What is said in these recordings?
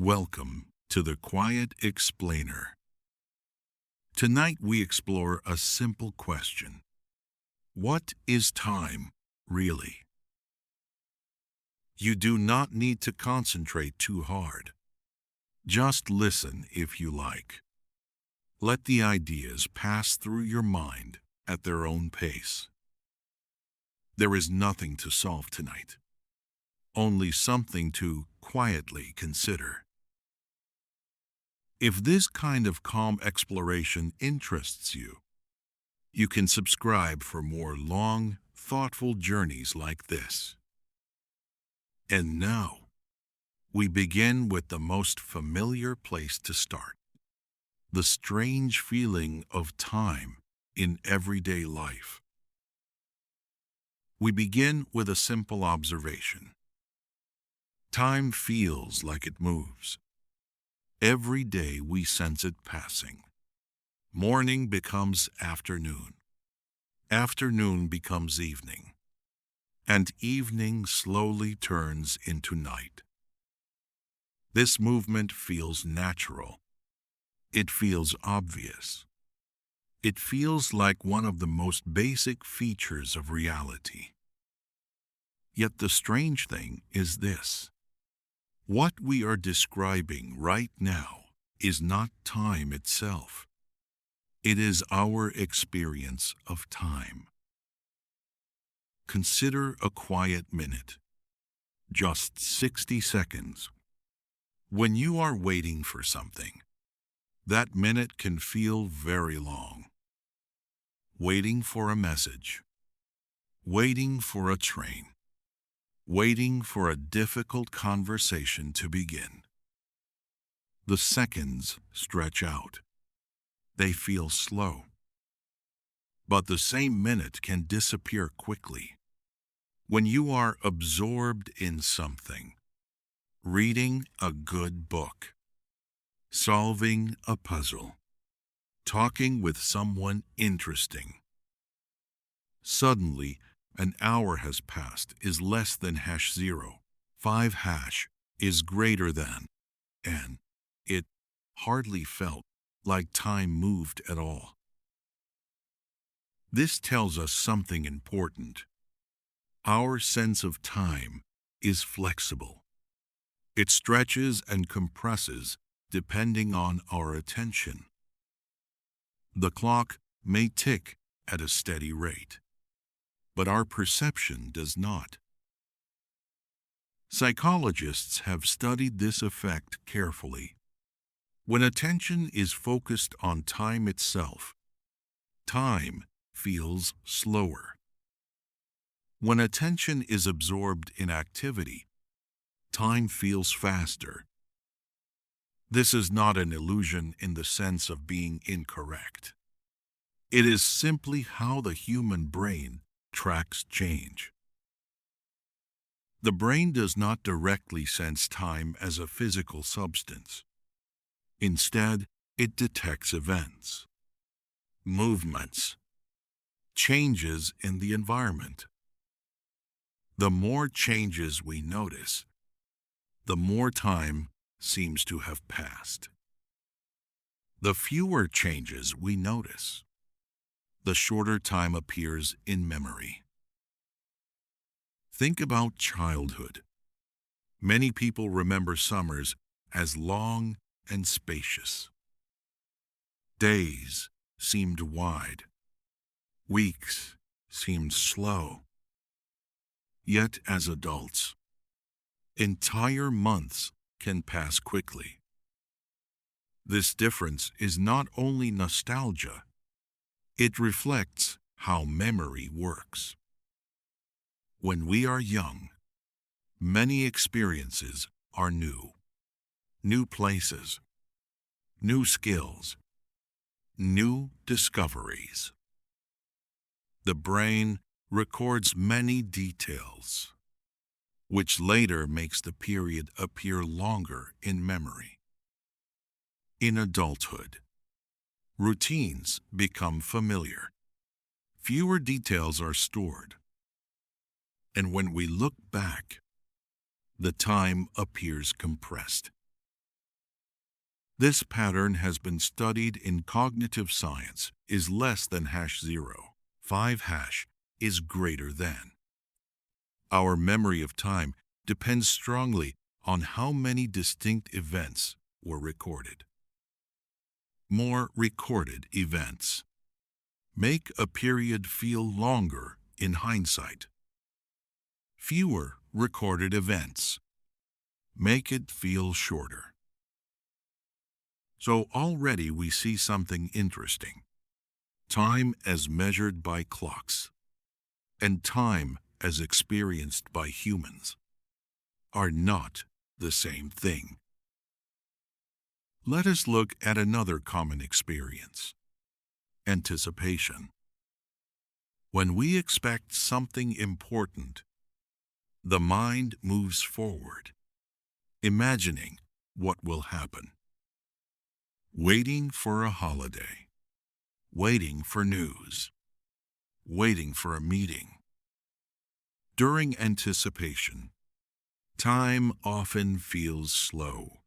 Welcome to the Quiet Explainer. Tonight we explore a simple question. What is time, really? You do not need to concentrate too hard. Just listen if you like. Let the ideas pass through your mind at their own pace. There is nothing to solve tonight, only something to quietly consider. If this kind of calm exploration interests you, you can subscribe for more long, thoughtful journeys like this. And now, we begin with the most familiar place to start: the strange feeling of time in everyday life. We begin with a simple observation. Time feels like it moves. Every day we sense it passing. Morning becomes afternoon. Afternoon becomes evening. And evening slowly turns into night. This movement feels natural. It feels obvious. It feels like one of the most basic features of reality. Yet the strange thing is this. What we are describing right now is not time itself. It is our experience of time. Consider a quiet minute, just 60 seconds. When you are waiting for something, that minute can feel very long. Waiting for a message, waiting for a train, waiting for a difficult conversation to begin. The seconds stretch out. They feel slow. But the same minute can disappear quickly. When you are absorbed in something, reading a good book, solving a puzzle, talking with someone interesting, suddenly an hour has passed is less than #0. 5# is greater than, and it hardly felt like time moved at all. This tells us something important. Our sense of time is flexible. It stretches and compresses depending on our attention. The clock may tick at a steady rate, but our perception does not. Psychologists have studied this effect carefully. When attention is focused on time itself, time feels slower. When attention is absorbed in activity, time feels faster. This is not an illusion in the sense of being incorrect. It is simply how the human brain tracks change. The brain does not directly sense time as a physical substance. Instead, it detects events, movements, changes in the environment. The more changes we notice, the more time seems to have passed. The fewer changes we notice, the shorter time appears in memory. Think about childhood. Many people remember summers as long and spacious. Days seemed wide. Weeks seemed slow. Yet as adults, entire months can pass quickly. This difference is not only nostalgia, it reflects how memory works. When we are young, many experiences are new. New places, new skills, new discoveries. The brain records many details, which later makes the period appear longer in memory. In adulthood, routines become familiar. Fewer details are stored. And when we look back, the time appears compressed. This pattern has been studied in cognitive science is less than #0. 5 is greater than. Our memory of time depends strongly on how many distinct events were recorded. More recorded events make a period feel longer in hindsight. Fewer recorded events make it feel shorter. So already we see something interesting. Time as measured by clocks and time as experienced by humans are not the same thing. Let us look at another common experience: anticipation. When we expect something important, the mind moves forward, imagining what will happen. Waiting for a holiday, waiting for news, waiting for a meeting. During anticipation, time often feels slow.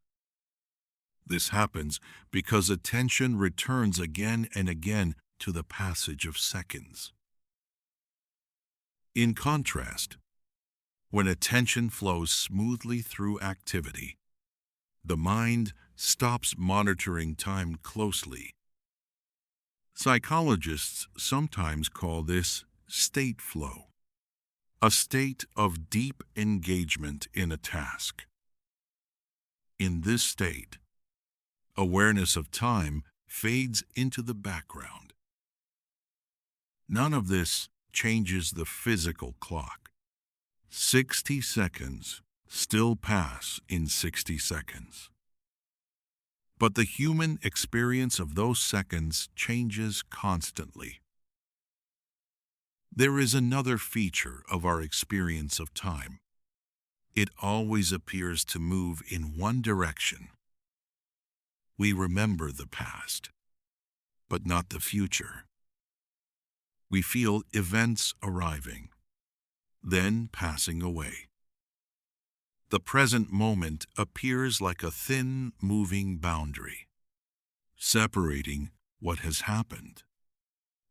This happens because attention returns again and again to the passage of seconds. In contrast, when attention flows smoothly through activity, the mind stops monitoring time closely. Psychologists sometimes call this state flow, a state of deep engagement in a task. In this state, awareness of time fades into the background. None of this changes the physical clock. 60 seconds still pass in 60 seconds. But the human experience of those seconds changes constantly. There is another feature of our experience of time. It always appears to move in one direction. We remember the past, but not the future. We feel events arriving, then passing away. The present moment appears like a thin, moving boundary, separating what has happened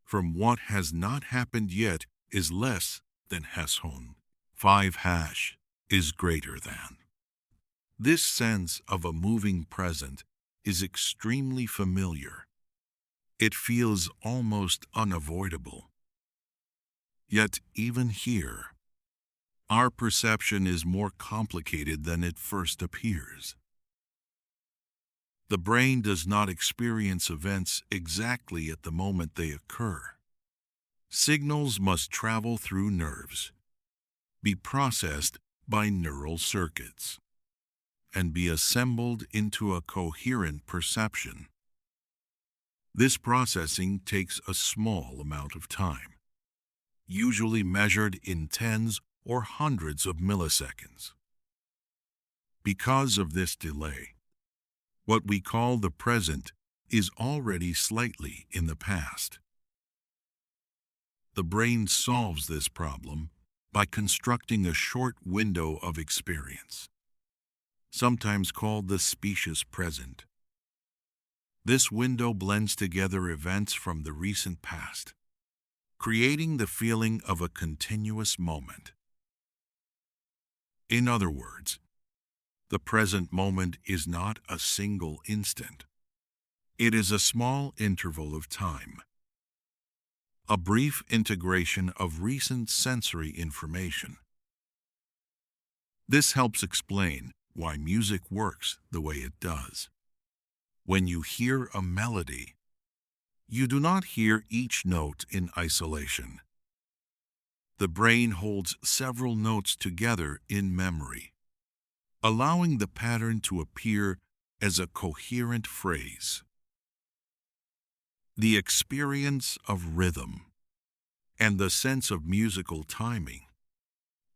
from what has not happened yet is less than #. 5 is greater than. This sense of a moving present is extremely familiar. It feels almost unavoidable. Yet even here, our perception is more complicated than it first appears. The brain does not experience events exactly at the moment they occur. Signals must travel through nerves, be processed by neural circuits, and be assembled into a coherent perception. This processing takes a small amount of time, usually measured in tens or hundreds of milliseconds. Because of this delay, what we call the present is already slightly in the past. The brain solves this problem by constructing a short window of experience, sometimes called the specious present. This window blends together events from the recent past, creating the feeling of a continuous moment. In other words, the present moment is not a single instant. It is a small interval of time, a brief integration of recent sensory information. This helps explain why music works the way it does. When you hear a melody, you do not hear each note in isolation. The brain holds several notes together in memory, allowing the pattern to appear as a coherent phrase. The experience of rhythm and the sense of musical timing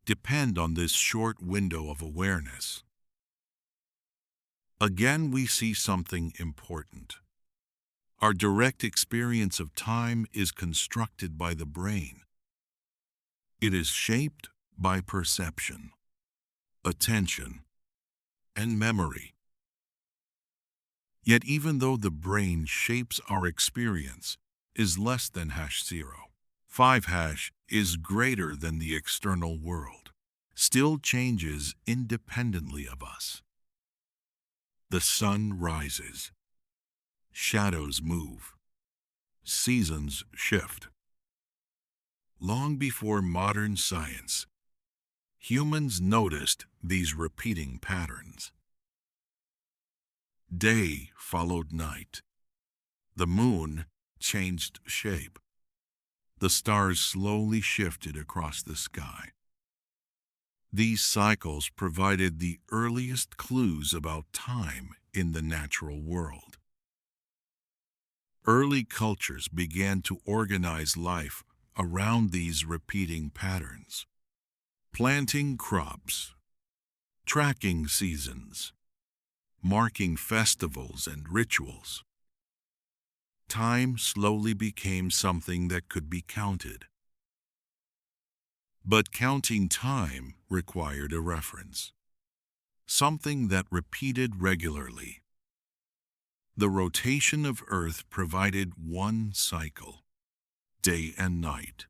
depend on this short window of awareness. Again, we see something important. Our direct experience of time is constructed by the brain. It is shaped by perception, attention, and memory. Yet even though the brain shapes our experience is less than hash 0, 5 hash is greater than the external world, still changes independently of us. The sun rises, shadows move, seasons shift. Long before modern science, humans noticed these repeating patterns. Day followed night. The moon changed shape. The stars slowly shifted across the sky. These cycles provided the earliest clues about time in the natural world. Early cultures began to organize life around these repeating patterns, planting crops, tracking seasons, marking festivals and rituals. Time slowly became something that could be counted. But counting time required a reference, something that repeated regularly. The rotation of Earth provided one cycle, day and night.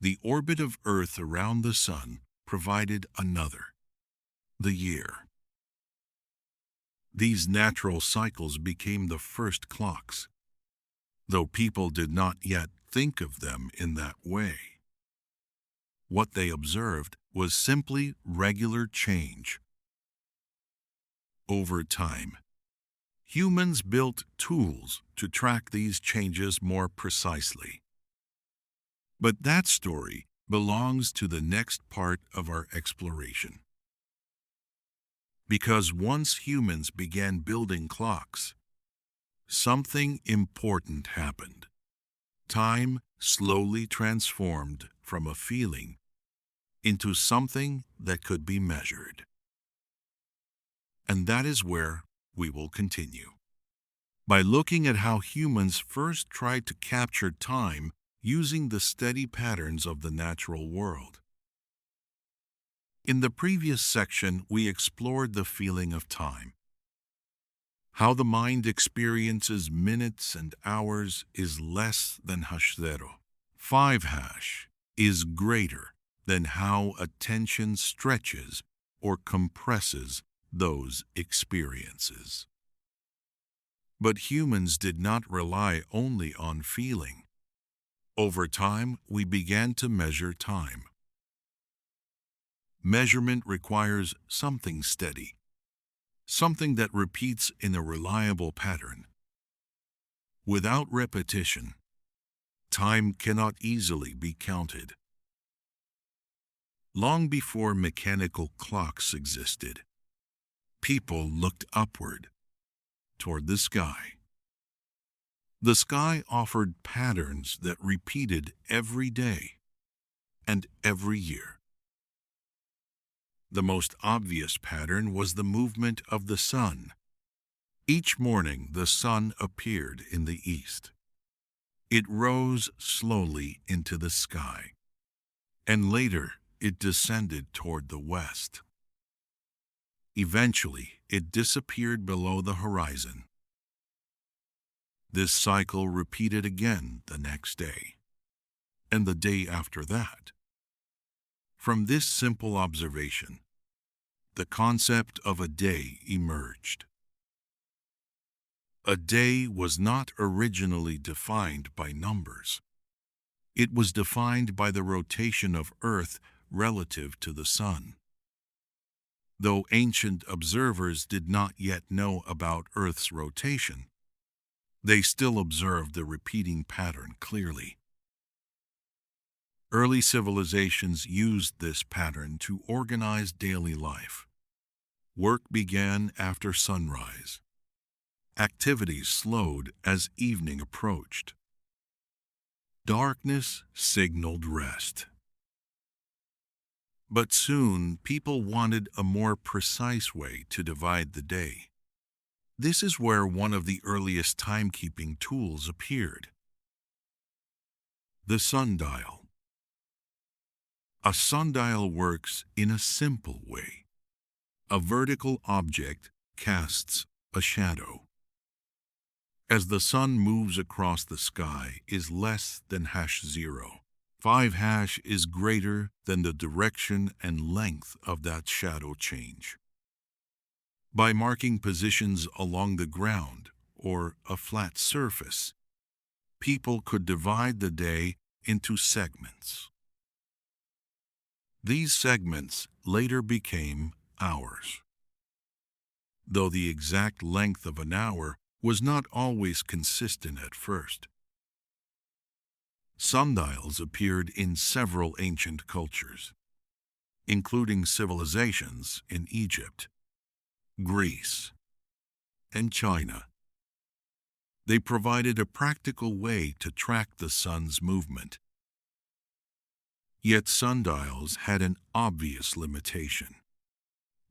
The orbit of Earth around the Sun provided another, the year. These natural cycles became the first clocks, though people did not yet think of them in that way. What they observed was simply regular change. Over time, humans built tools to track these changes more precisely. But that story belongs to the next part of our exploration. Because once humans began building clocks, something important happened. Time slowly transformed from a feeling into something that could be measured. And that is where we will continue, by looking at how humans first tried to capture time using the steady patterns of the natural world. In the previous section, we explored the feeling of time. How the mind experiences minutes and hours is less than hash 0. 5 hash is greater than how attention stretches or compresses those experiences. But humans did not rely only on feeling. Over time, we began to measure time. Measurement requires something steady, something that repeats in a reliable pattern. Without repetition, time cannot easily be counted. Long before mechanical clocks existed, people looked upward, toward the sky. The sky offered patterns that repeated every day and every year. The most obvious pattern was the movement of the sun. Each morning the sun appeared in the east. It rose slowly into the sky, and later it descended toward the west. Eventually, it disappeared below the horizon. This cycle repeated again the next day, and the day after that. From this simple observation, the concept of a day emerged. A day was not originally defined by numbers. It was defined by the rotation of Earth relative to the Sun. Though ancient observers did not yet know about Earth's rotation, they still observed the repeating pattern clearly. Early civilizations used this pattern to organize daily life. Work began after sunrise. Activities slowed as evening approached. Darkness signaled rest. But soon, people wanted a more precise way to divide the day. This is where one of the earliest timekeeping tools appeared: the sundial. A sundial works in a simple way. A vertical object casts a shadow. As the sun moves across the sky is less than hash 0. 5 hash is greater than the direction and length of that shadow change. By marking positions along the ground or a flat surface, people could divide the day into segments. These segments later became hours, though the exact length of an hour was not always consistent at first. Sundials appeared in several ancient cultures, including civilizations in Egypt, Greece, and China. They provided a practical way to track the sun's movement. Yet sundials had an obvious limitation.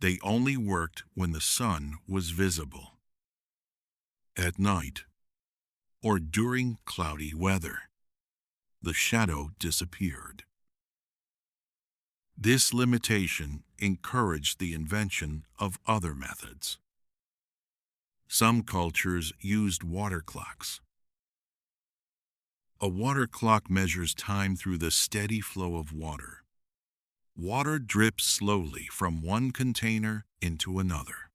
They only worked when the sun was visible. At night, or during cloudy weather, the shadow disappeared. This limitation encouraged the invention of other methods. Some cultures used water clocks. A water clock measures time through the steady flow of water. Water drips slowly from one container into another.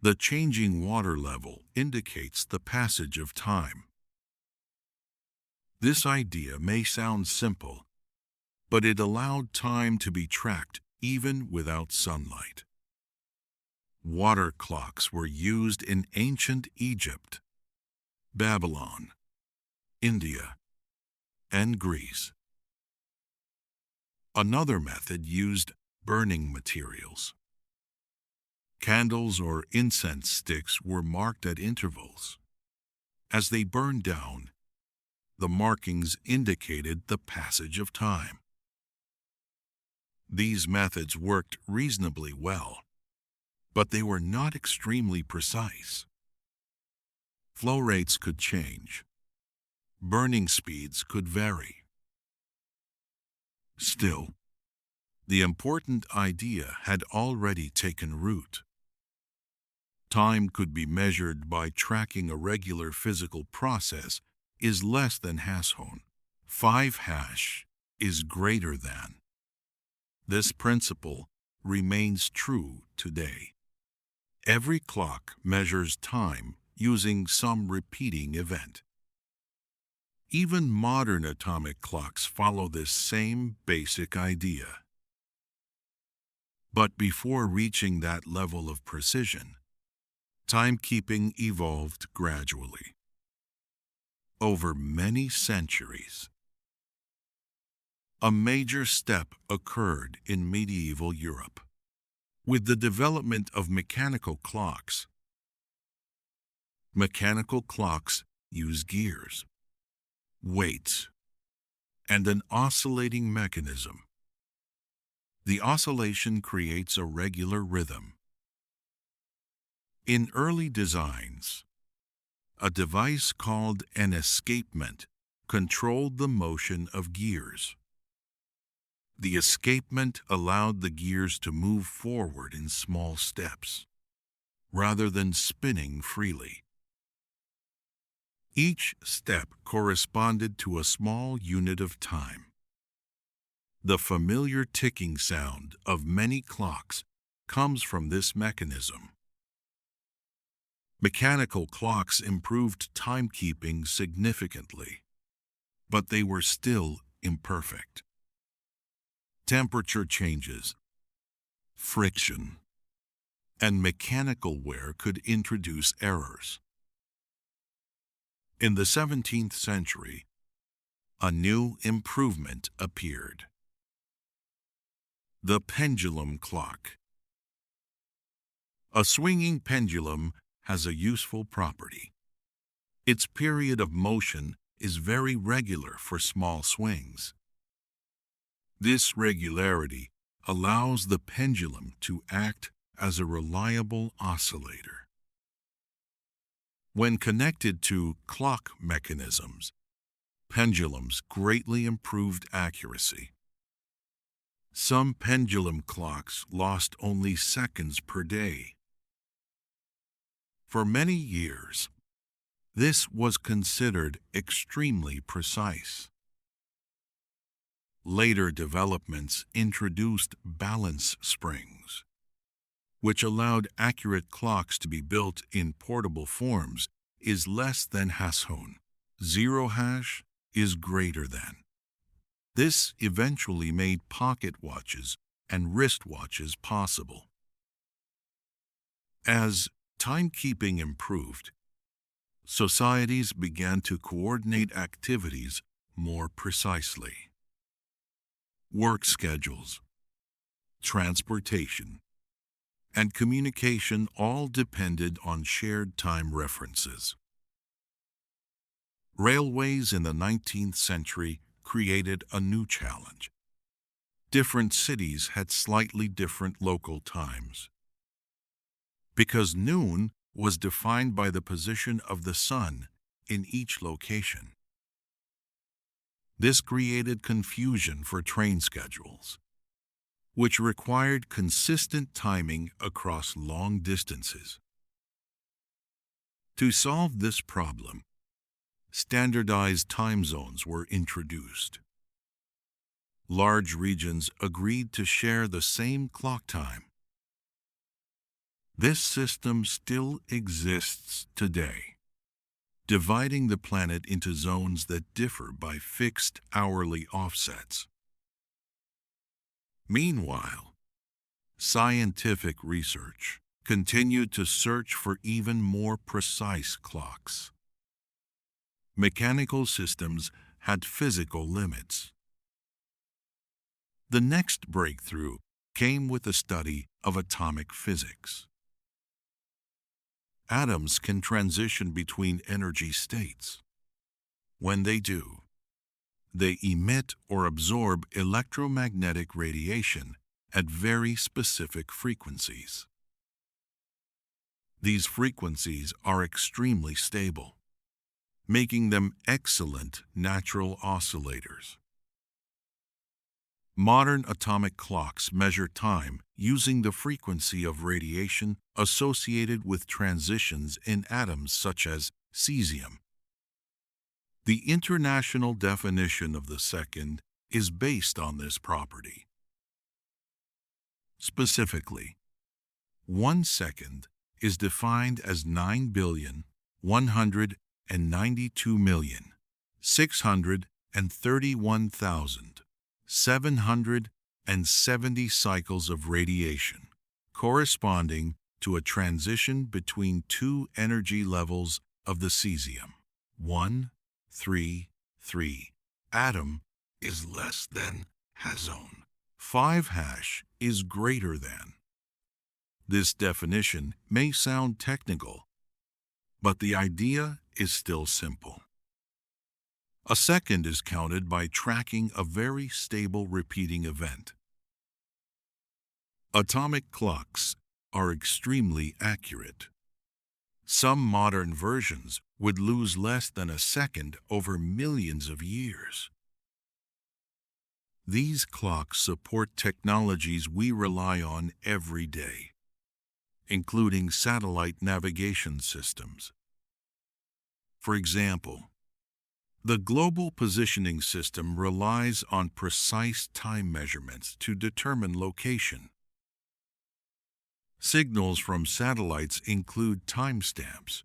The changing water level indicates the passage of time. This idea may sound simple, but it allowed time to be tracked even without sunlight. Water clocks were used in ancient Egypt, Babylon, India, and Greece. Another method used burning materials. Candles or incense sticks were marked at intervals. As they burned down, the markings indicated the passage of time. These methods worked reasonably well, but they were not extremely precise. Flow rates could change. Burning speeds could vary. Still, the important idea had already taken root. Time could be measured by tracking a regular physical process is less than hashon. 5 hash is greater than. This principle remains true today. Every clock measures time using some repeating event. Even modern atomic clocks follow this same basic idea. But before reaching that level of precision, timekeeping evolved gradually. Over many centuries, a major step occurred in medieval Europe. With the development of mechanical clocks use gears, weights, and an oscillating mechanism. The oscillation creates a regular rhythm. In early designs, a device called an escapement controlled the motion of gears. The escapement allowed the gears to move forward in small steps, rather than spinning freely. Each step corresponded to a small unit of time. The familiar ticking sound of many clocks comes from this mechanism. Mechanical clocks improved timekeeping significantly, but they were still imperfect. Temperature changes, friction, and mechanical wear could introduce errors. In the 17th century, a new improvement appeared: the pendulum clock. A swinging pendulum has a useful property. Its period of motion is very regular for small swings. This regularity allows the pendulum to act as a reliable oscillator. When connected to clock mechanisms, pendulums greatly improved accuracy. Some pendulum clocks lost only seconds per day. For many years, this was considered extremely precise. Later developments introduced balance springs, which allowed accurate clocks to be built in portable forms, is less than ℏ. 0 hash is greater than. This eventually made pocket watches and wristwatches possible. As timekeeping improved, societies began to coordinate activities more precisely. Work schedules, transportation, and communication all depended on shared time references. Railways in the 19th century created a new challenge. Different cities had slightly different local times. Because noon was defined by the position of the sun in each location. This created confusion for train schedules, which required consistent timing across long distances. To solve this problem, standardized time zones were introduced. Large regions agreed to share the same clock time. This system still exists today, dividing the planet into zones that differ by fixed hourly offsets. Meanwhile, scientific research continued to search for even more precise clocks. Mechanical systems had physical limits. The next breakthrough came with the study of atomic physics. Atoms can transition between energy states. When they do, they emit or absorb electromagnetic radiation at very specific frequencies. These frequencies are extremely stable, making them excellent natural oscillators. Modern atomic clocks measure time using the frequency of radiation associated with transitions in atoms such as cesium. The international definition of the second is based on this property. Specifically, 1 second is defined as 9,192,631,770 cycles of radiation, corresponding to a transition between two energy levels of the cesium. 1, 3, 3 atom is less than ℏ. 5 hash is greater than. This definition may sound technical, but the idea is still simple. A second is counted by tracking a very stable repeating event. Atomic clocks are extremely accurate. Some modern versions would lose less than a second over millions of years. These clocks support technologies we rely on every day, including satellite navigation systems. For example, the Global Positioning System relies on precise time measurements to determine location. Signals from satellites include timestamps.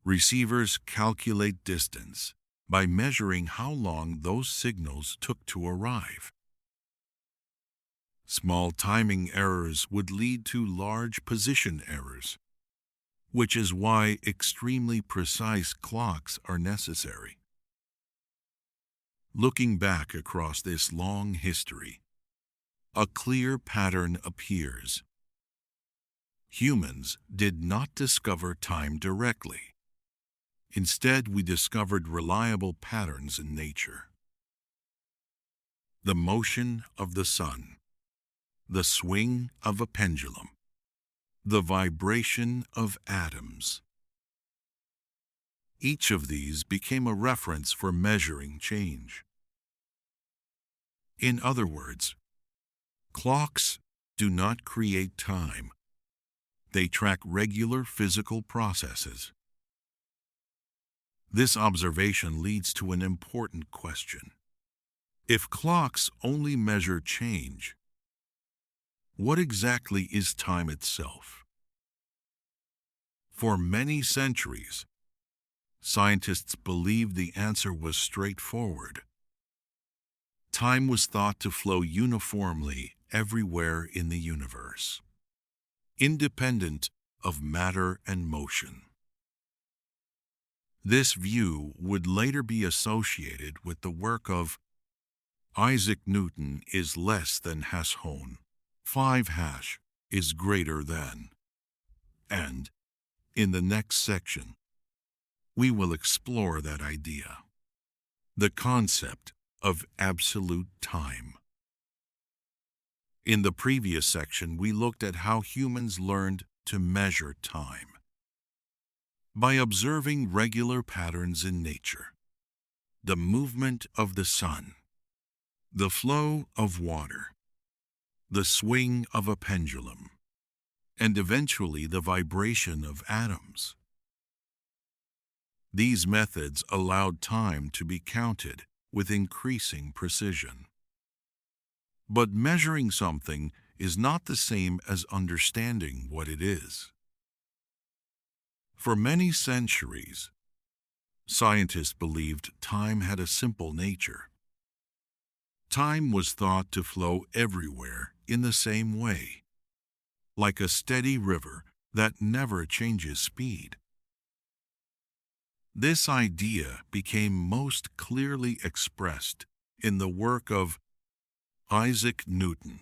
Receivers calculate distance by measuring how long those signals took to arrive. Small timing errors would lead to large position errors, which is why extremely precise clocks are necessary. Looking back across this long history, a clear pattern appears. Humans did not discover time directly. Instead, we discovered reliable patterns in nature. The motion of the sun, the swing of a pendulum, the vibration of atoms. Each of these became a reference for measuring change. In other words, clocks do not create time. They track regular physical processes. This observation leads to an important question. If clocks only measure change, what exactly is time itself? For many centuries, scientists believed the answer was straightforward. Time was thought to flow uniformly everywhere in the universe, independent of matter and motion. This view would later be associated with the work of Isaac Newton is less than has Hone. 5 hash is greater than. And, in the next section, we will explore that idea. The concept of absolute time. In the previous section, we looked at how humans learned to measure time by observing regular patterns in nature, the movement of the sun, the flow of water, the swing of a pendulum, and eventually the vibration of atoms. These methods allowed time to be counted with increasing precision. But measuring something is not the same as understanding what it is. For many centuries, scientists believed time had a simple nature. Time was thought to flow everywhere in the same way, like a steady river that never changes speed. This idea became most clearly expressed in the work of Isaac Newton.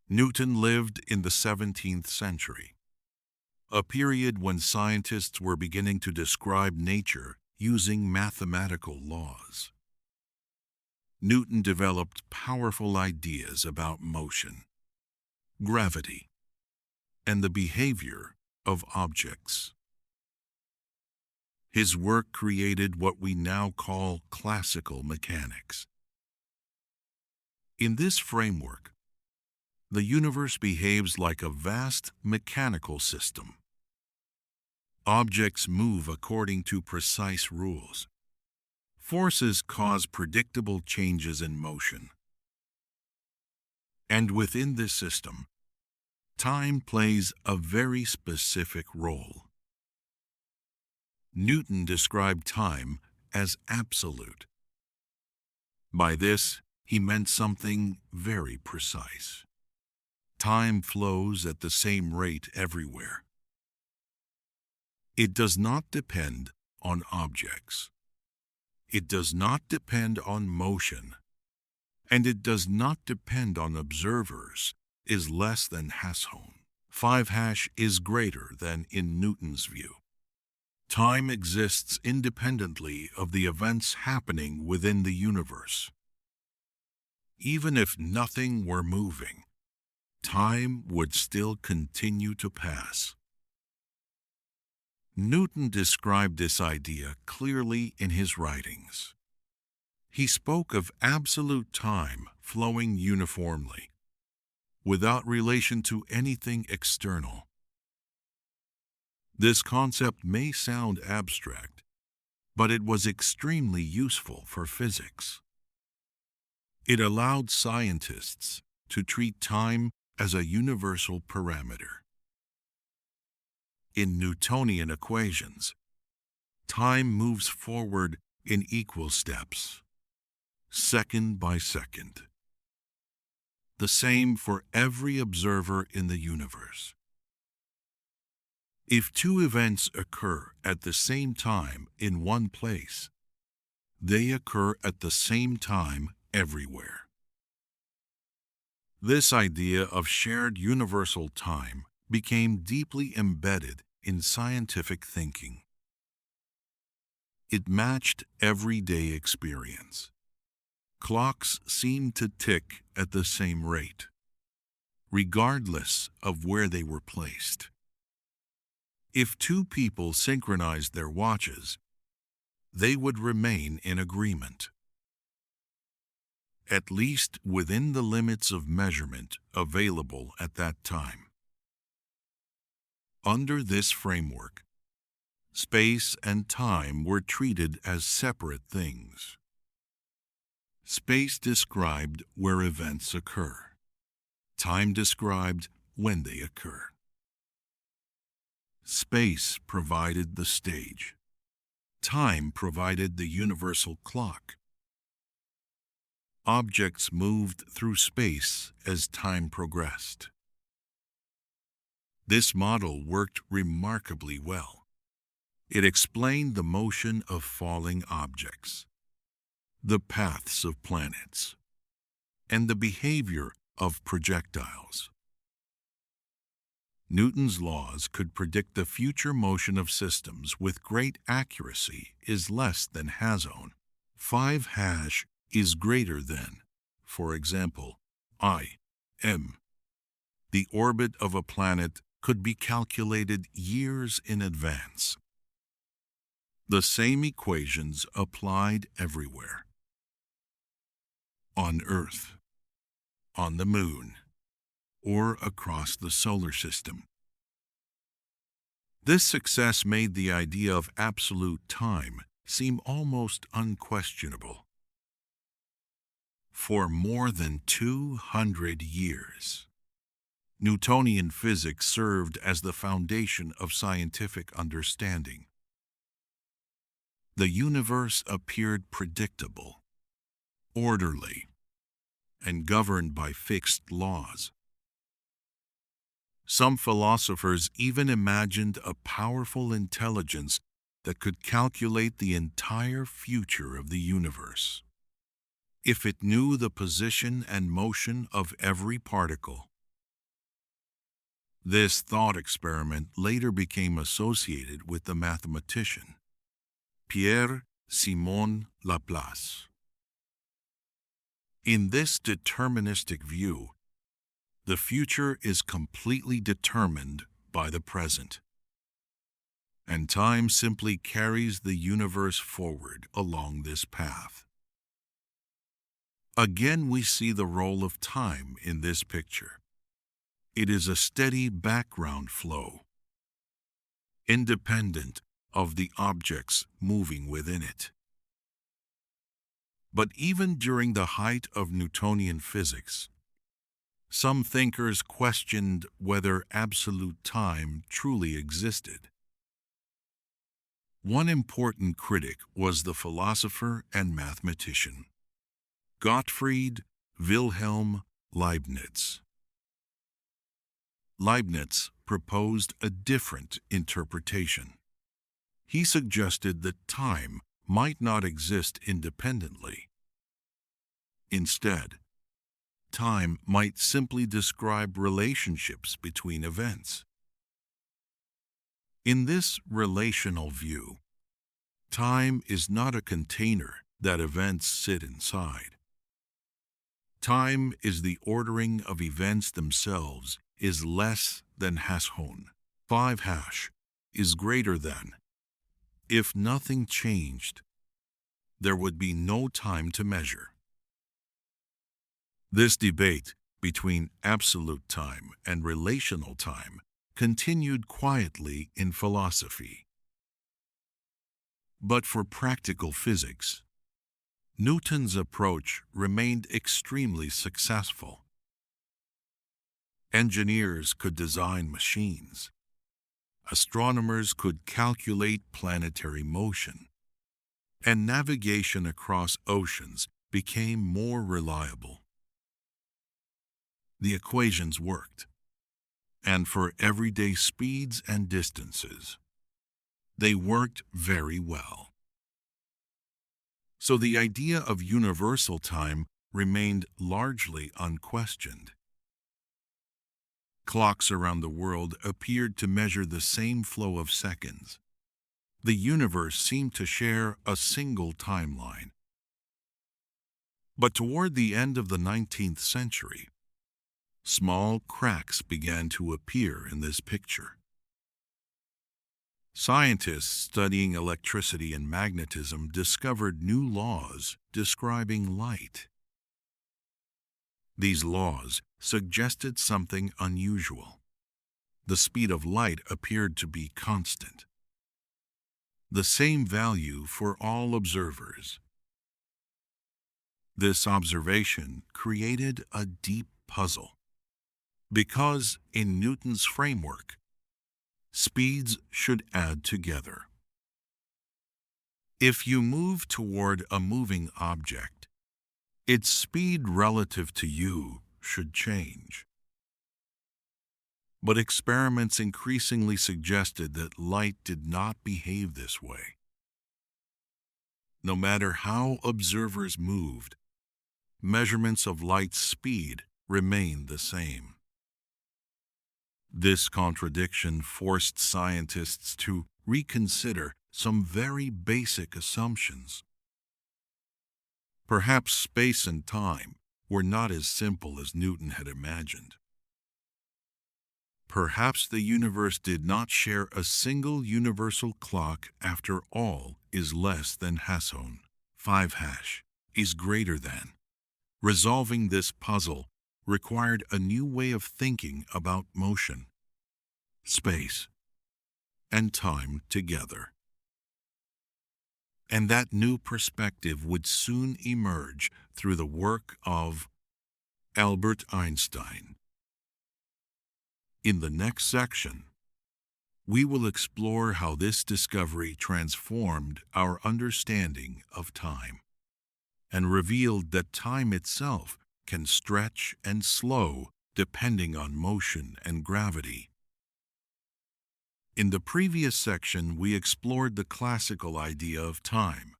Newton lived in the 17th century, a period when scientists were beginning to describe nature using mathematical laws. Newton developed powerful ideas about motion, gravity, and the behavior of objects. His work created what we now call classical mechanics. In this framework, the universe behaves like a vast mechanical system. Objects move according to precise rules. Forces cause predictable changes in motion. And within this system, time plays a very specific role. Newton described time as absolute. By this, he meant something very precise. Time flows at the same rate everywhere. It does not depend on objects. It does not depend on motion. And it does not depend on observers, is less than has Hone. 5 hash is greater than in Newton's view. Time exists independently of the events happening within the universe. Even if nothing were moving, time would still continue to pass. Newton described this idea clearly in his writings. He spoke of absolute time flowing uniformly, without relation to anything external. This concept may sound abstract, but it was extremely useful for physics. It allowed scientists to treat time as a universal parameter. In Newtonian equations, time moves forward in equal steps, second by second. The same for every observer in the universe. If 2 events occur at the same time in one place, they occur at the same time everywhere. This idea of shared universal time became deeply embedded in scientific thinking. It matched everyday experience. Clocks seemed to tick at the same rate, regardless of where they were placed. If 2 people synchronized their watches, they would remain in agreement, at least within the limits of measurement available at that time. Under this framework, space and time were treated as separate things. Space described where events occur. Time described when they occur. Space provided the stage. Time provided the universal clock. Objects moved through space as time progressed. This model worked remarkably well. It explained the motion of falling objects, the paths of planets, and the behavior of projectiles. Newton's laws could predict the future motion of systems with great accuracy is less than has-own. 5 hash is greater than, for example, I.m. The orbit of a planet could be calculated years in advance. The same equations applied everywhere. On Earth, on the Moon, or across the solar system. This success made the idea of absolute time seem almost unquestionable. For more than 200 years, Newtonian physics served as the foundation of scientific understanding. The universe appeared predictable, orderly, and governed by fixed laws. Some philosophers even imagined a powerful intelligence that could calculate the entire future of the universe. If it knew the position and motion of every particle. This thought experiment later became associated with the mathematician Pierre-Simon Laplace. In this deterministic view, the future is completely determined by the present, and time simply carries the universe forward along this path. Again, we see the role of time in this picture. It is a steady background flow, independent of the objects moving within it. But even during the height of Newtonian physics, some thinkers questioned whether absolute time truly existed. One important critic was the philosopher and mathematician Gottfried Wilhelm Leibniz. Leibniz proposed a different interpretation. He suggested that time might not exist independently. Instead, time might simply describe relationships between events. In this relational view, time is not a container that events sit inside. Time is the ordering of events themselves is less than has-own. 5 hash is greater than. If nothing changed, there would be no time to measure. This debate between absolute time and relational time continued quietly in philosophy. But for practical physics, Newton's approach remained extremely successful. Engineers could design machines. Astronomers could calculate planetary motion. And navigation across oceans became more reliable. The equations worked, and for everyday speeds and distances, they worked very well. So the idea of universal time remained largely unquestioned. Clocks around the world appeared to measure the same flow of seconds. The universe seemed to share a single timeline. But toward the end of the 19th century, small cracks began to appear in this picture. Scientists studying electricity and magnetism discovered new laws describing light. These laws suggested something unusual. the speed of light appeared to be constant, the same value for all observers. This observation created a deep puzzle, because in Newton's framework, speeds should add together. If you move toward a moving object, its speed relative to you should change. But experiments increasingly suggested that light did not behave this way. No matter how observers moved, measurements of light's speed remained the same. This contradiction forced scientists to reconsider some very basic assumptions. Perhaps space and time were not as simple as Newton had imagined. Perhaps the universe did not share a single universal clock after all is less than ℏ, 5 is greater than. Resolving this puzzle required a new way of thinking about motion, space, and time together. And that new perspective would soon emerge through the work of Albert Einstein. In the next section, we will explore how this discovery transformed our understanding of time and revealed that time itself can stretch and slow depending on motion and gravity. In the previous section, we explored the classical idea of time,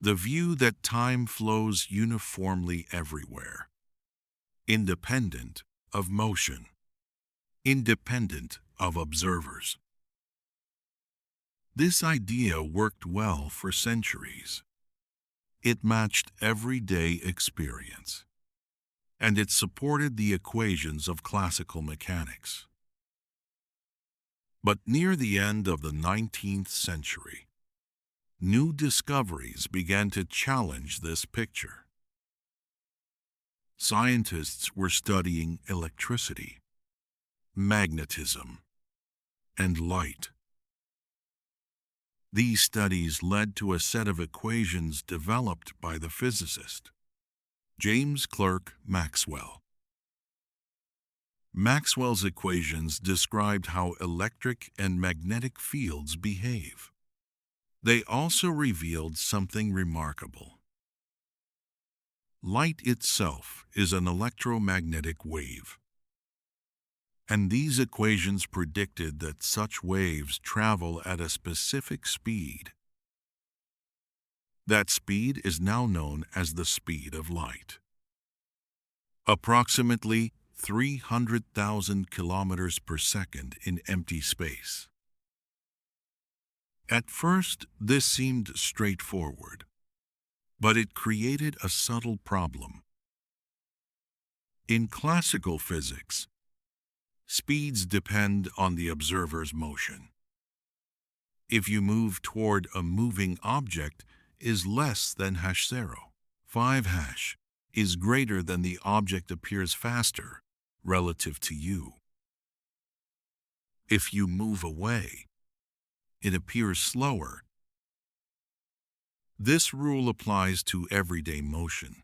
the view that time flows uniformly everywhere, independent of motion, independent of observers. This idea worked well for centuries. It matched everyday experience, and it supported the equations of classical mechanics. But near the end of the 19th century, new discoveries began to challenge this picture. Scientists were studying electricity, magnetism, and light. These studies led to a set of equations developed by the physicist James Clerk Maxwell. Maxwell's equations described how electric and magnetic fields behave. They also revealed something remarkable. Light itself is an electromagnetic wave, and these equations predicted that such waves travel at a specific speed. That speed is now known as the speed of light. Approximately 300,000 kilometers per second in empty space. At first, this seemed straightforward, but it created a subtle problem. In classical physics, speeds depend on the observer's motion. If you move toward a moving object is less than ℏ0, 5 is greater than the object appears faster relative to you. If you move away, it appears slower. This rule applies to everyday motion.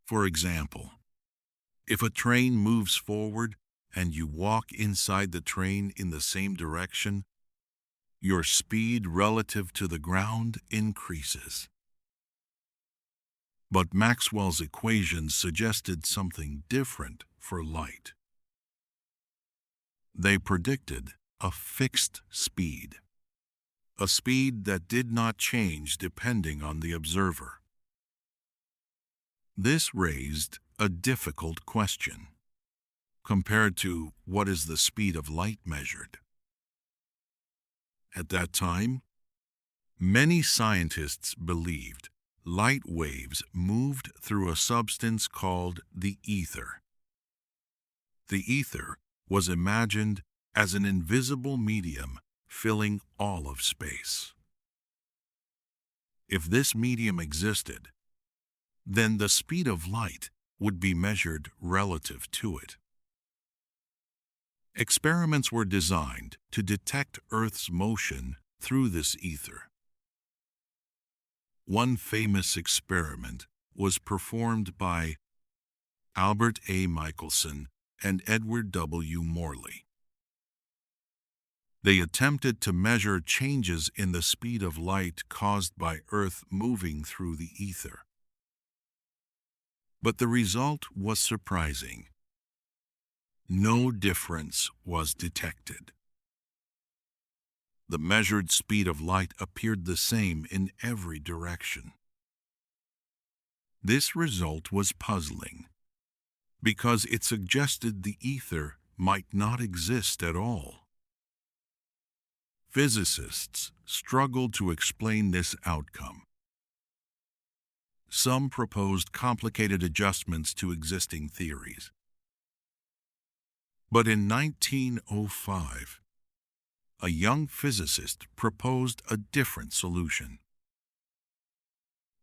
For example, if a train moves forward and you walk inside the train in the same direction, your speed relative to the ground increases. But Maxwell's equations suggested something different for light. They predicted a fixed speed, a speed that did not change depending on the observer. This raised a difficult question. Compared to what is the speed of light measured? At that time, many scientists believed light waves moved through a substance called the ether. The ether was imagined as an invisible medium filling all of space. If this medium existed, then the speed of light would be measured relative to it. Experiments were designed to detect Earth's motion through this ether. One famous experiment was performed by Albert A. Michelson and Edward W. Morley. They attempted to measure changes in the speed of light caused by Earth moving through the ether. But the result was surprising. No difference was detected. The measured speed of light appeared the same in every direction. This result was puzzling, because it suggested the ether might not exist at all. Physicists struggled to explain this outcome. Some proposed complicated adjustments to existing theories. But in 1905, a young physicist proposed a different solution.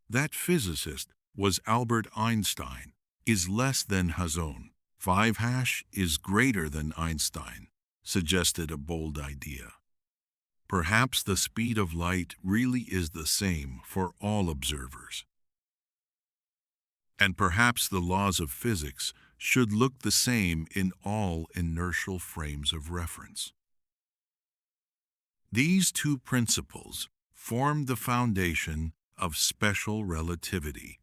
That physicist was Albert Einstein. Is less than Hazon. 5' is greater than Einstein, suggested a bold idea. Perhaps the speed of light really is the same for all observers. And perhaps the laws of physics should look the same in all inertial frames of reference. These two principles form the foundation of special relativity.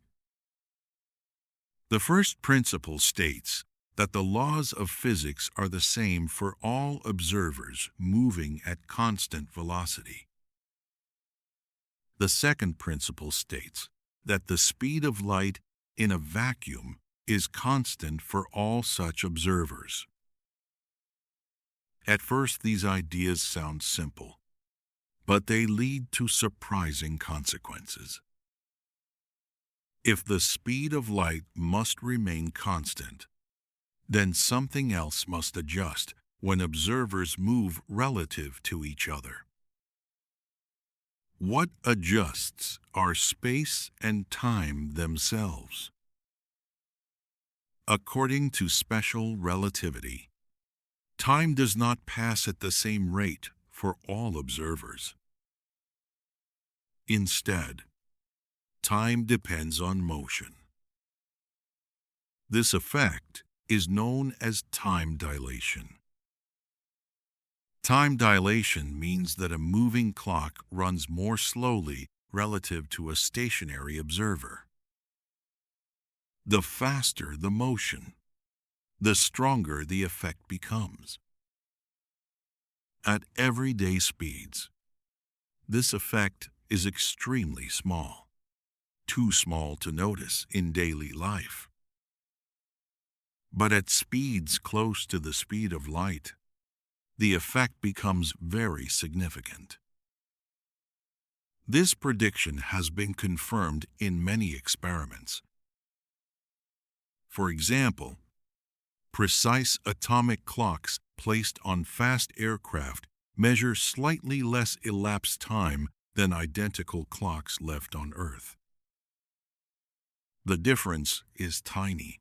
The first principle states that the laws of physics are the same for all observers moving at constant velocity. The second principle states that the speed of light in a vacuum is constant for all such observers. At first, these ideas sound simple, but they lead to surprising consequences. If the speed of light must remain constant, then something else must adjust when observers move relative to each other. What adjusts are space and time themselves. According to special relativity, time does not pass at the same rate for all observers. Instead, time depends on motion. This effect is known as time dilation. Time dilation means that a moving clock runs more slowly relative to a stationary observer. The faster the motion, the stronger the effect becomes. At everyday speeds, this effect is extremely small, too small to notice in daily life. But at speeds close to the speed of light, the effect becomes very significant. This prediction has been confirmed in many experiments. For example, precise atomic clocks placed on fast aircraft measure slightly less elapsed time than identical clocks left on Earth. The difference is tiny,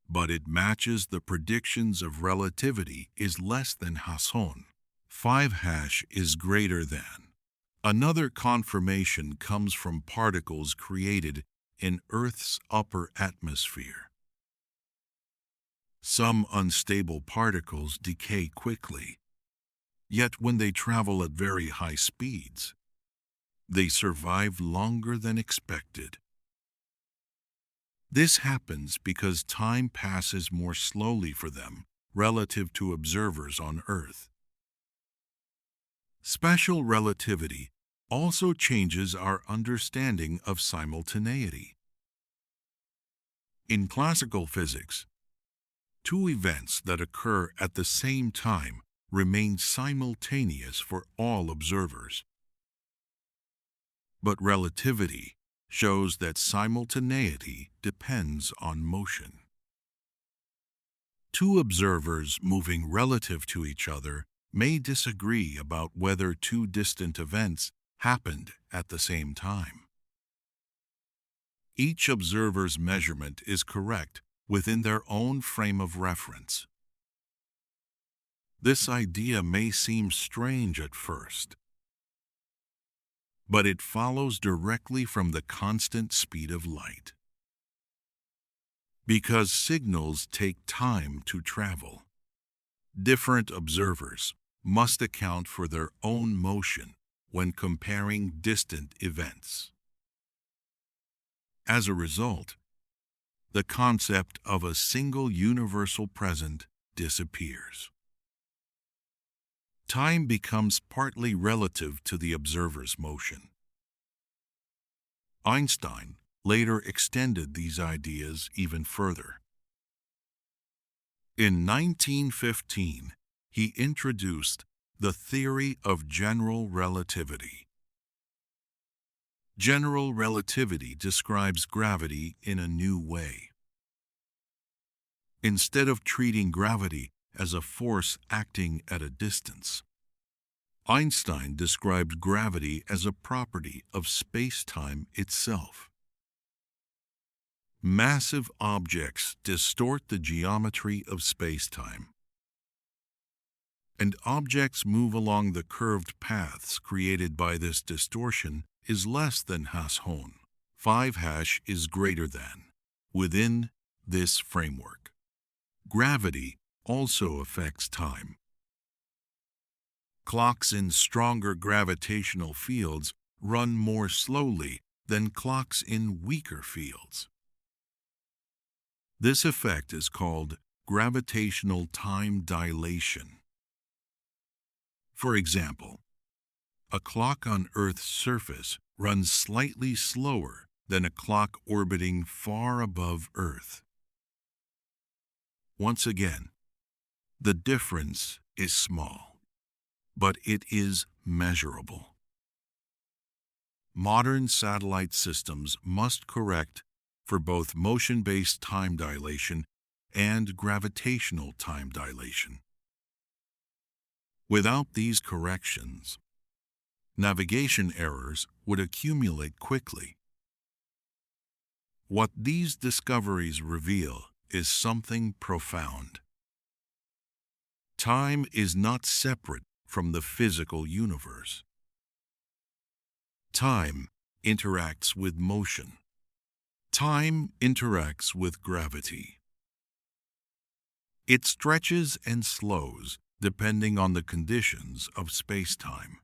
but it matches the predictions of relativity is less than Hasson. 5' is greater than. Another confirmation comes from particles created in Earth's upper atmosphere. Some unstable particles decay quickly, yet when they travel at very high speeds, they survive longer than expected. This happens because time passes more slowly for them relative to observers on Earth. Special relativity also changes our understanding of simultaneity. In classical physics, two events that occur at the same time remain simultaneous for all observers. But relativity shows that simultaneity depends on motion. Two observers moving relative to each other may disagree about whether two distant events happened at the same time. Each observer's measurement is correct within their own frame of reference. This idea may seem strange at first, but it follows directly from the constant speed of light. Because signals take time to travel, different observers must account for their own motion when comparing distant events. As a result, the concept of a single universal present disappears. Time becomes partly relative to the observer's motion. Einstein later extended these ideas even further. In 1915, he introduced the theory of general relativity. General relativity describes gravity in a new way. Instead of treating gravity as a force acting at a distance, Einstein described gravity as a property of space-time itself. Massive objects distort the geometry of space-time, and objects move along the curved paths created by this distortion is less than ℏ. 5 is greater than. Within this framework, gravity also affects time. Clocks in stronger gravitational fields run more slowly than clocks in weaker fields. This effect is called gravitational time dilation. For example, a clock on Earth's surface runs slightly slower than a clock orbiting far above Earth. Once again, the difference is small, but it is measurable. Modern satellite systems must correct for both motion-based time dilation and gravitational time dilation. Without these corrections, navigation errors would accumulate quickly. What these discoveries reveal is something profound. Time is not separate from the physical universe. Time interacts with motion. Time interacts with gravity. It stretches and slows depending on the conditions of space-time.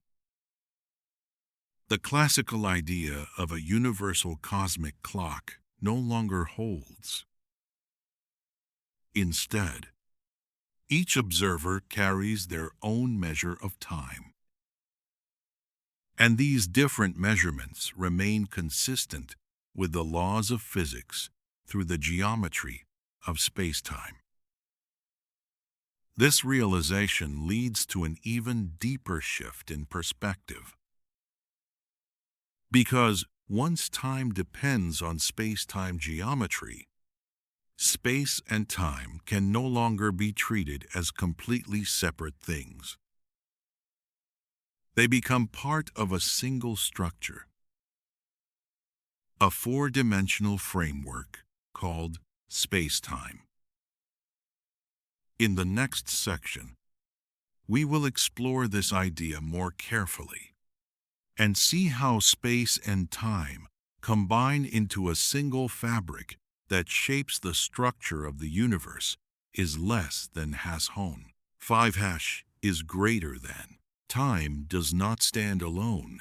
The classical idea of a universal cosmic clock no longer holds. Instead, each observer carries their own measure of time. And these different measurements remain consistent with the laws of physics through the geometry of space-time. This realization leads to an even deeper shift in perspective. Because once time depends on space-time geometry, space and time can no longer be treated as completely separate things. They become part of a single structure, a four-dimensional framework called space-time. In the next section, we will explore this idea more carefully and see how space and time combine into a single fabric that shapes the structure of the universe is less than ℏ. 5 is greater than. Time does not stand alone.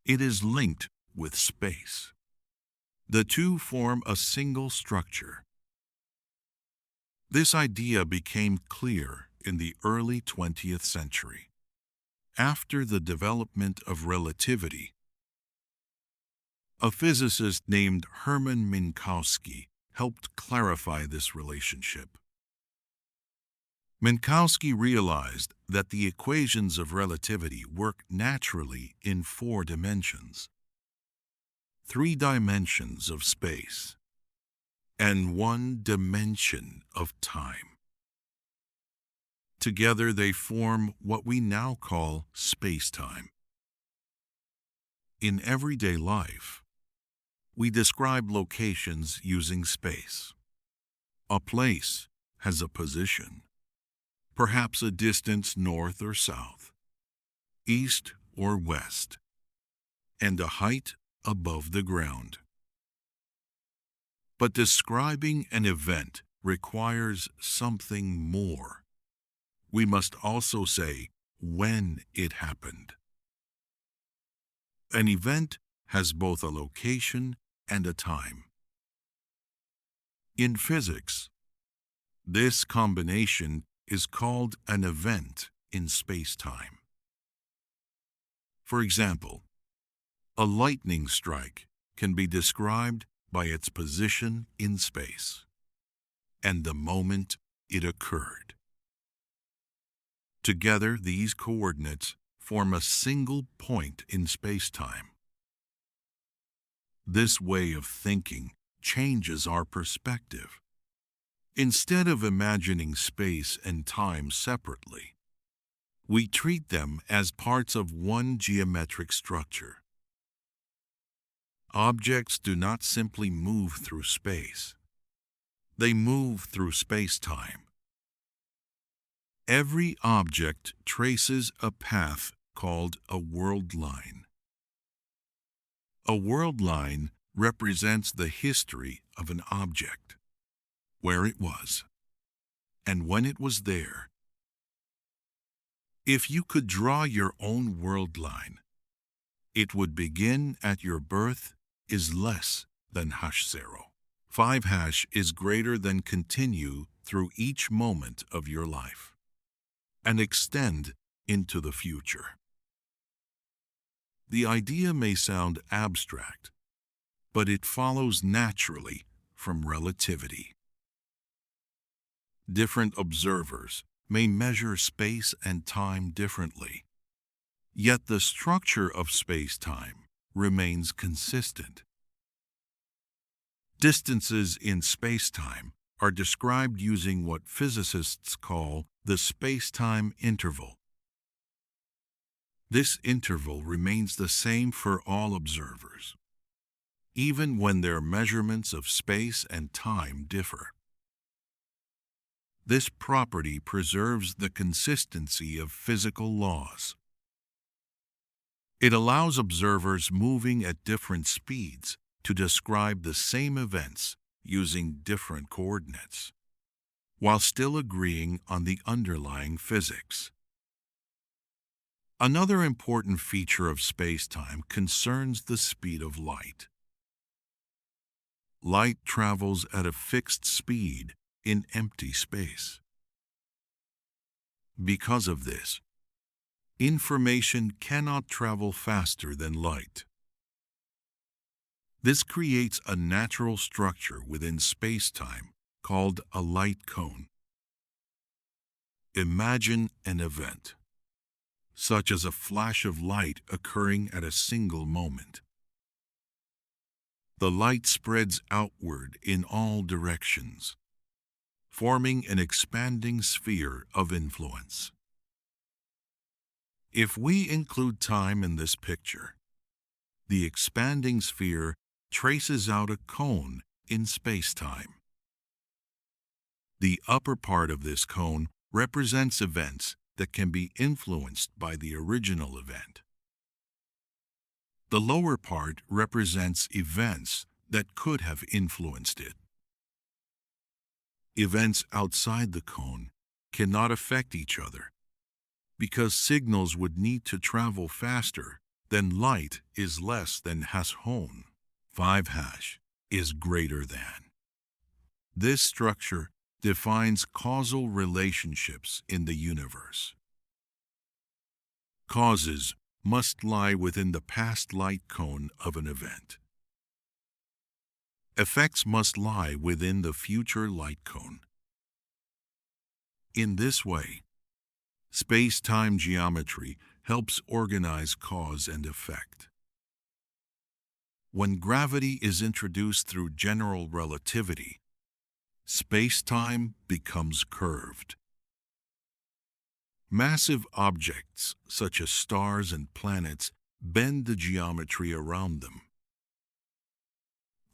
It is linked with space. The two form a single structure. This idea became clear in the early 20th century. After the development of relativity, a physicist named Hermann Minkowski helped clarify this relationship. Minkowski realized that the equations of relativity work naturally in 4 dimensions, 3 dimensions of space, and 1 dimension of time. Together they form what we now call space-time. In everyday life, we describe locations using space. A place has a position. perhaps a distance north or south, east or west, and a height above the ground. But describing an event requires something more. We must also say when it happened. An event has both a location and a time. In physics, this combination is called an event in space-time. For example, a lightning strike can be described by its position in space and the moment it occurred. Together, these coordinates form a single point in space-time. This way of thinking changes our perspective. Instead of imagining space and time separately, we treat them as parts of one geometric structure. Objects do not simply move through space. They move through space-time. Every object traces a path called a world line. A world line represents the history of an object, where it was, and when it was there. If you could draw your own world line, it would begin at your birth is less than #0. 5# is greater than continue through each moment of your life and extend into the future. The idea may sound abstract, but it follows naturally from relativity. Different observers may measure space and time differently, yet the structure of space-time remains consistent. Distances in space-time are described using what physicists call the space-time interval. This interval remains the same for all observers, even when their measurements of space and time differ. This property preserves the consistency of physical laws. It allows observers moving at different speeds to describe the same events using different coordinates, while still agreeing on the underlying physics. Another important feature of space-time concerns the speed of light. Light travels at a fixed speed in empty space. Because of this, information cannot travel faster than light. This creates a natural structure within space-time called a light cone. Imagine an event, such as a flash of light occurring at a single moment. The light spreads outward in all directions, forming an expanding sphere of influence. If we include time in this picture, the expanding sphere traces out a cone in space-time. The upper part of this cone represents events that can be influenced by the original event. The lower part represents events that could have influenced it. Events outside the cone cannot affect each other because signals would need to travel faster than light is less than #. 5# is greater than. This structure defines causal relationships in the universe. Causes must lie within the past light cone of an event. Effects must lie within the future light cone. In this way, space-time geometry helps organize cause and effect. When gravity is introduced through general relativity, space-time becomes curved. Massive objects, such as stars and planets, bend the geometry around them.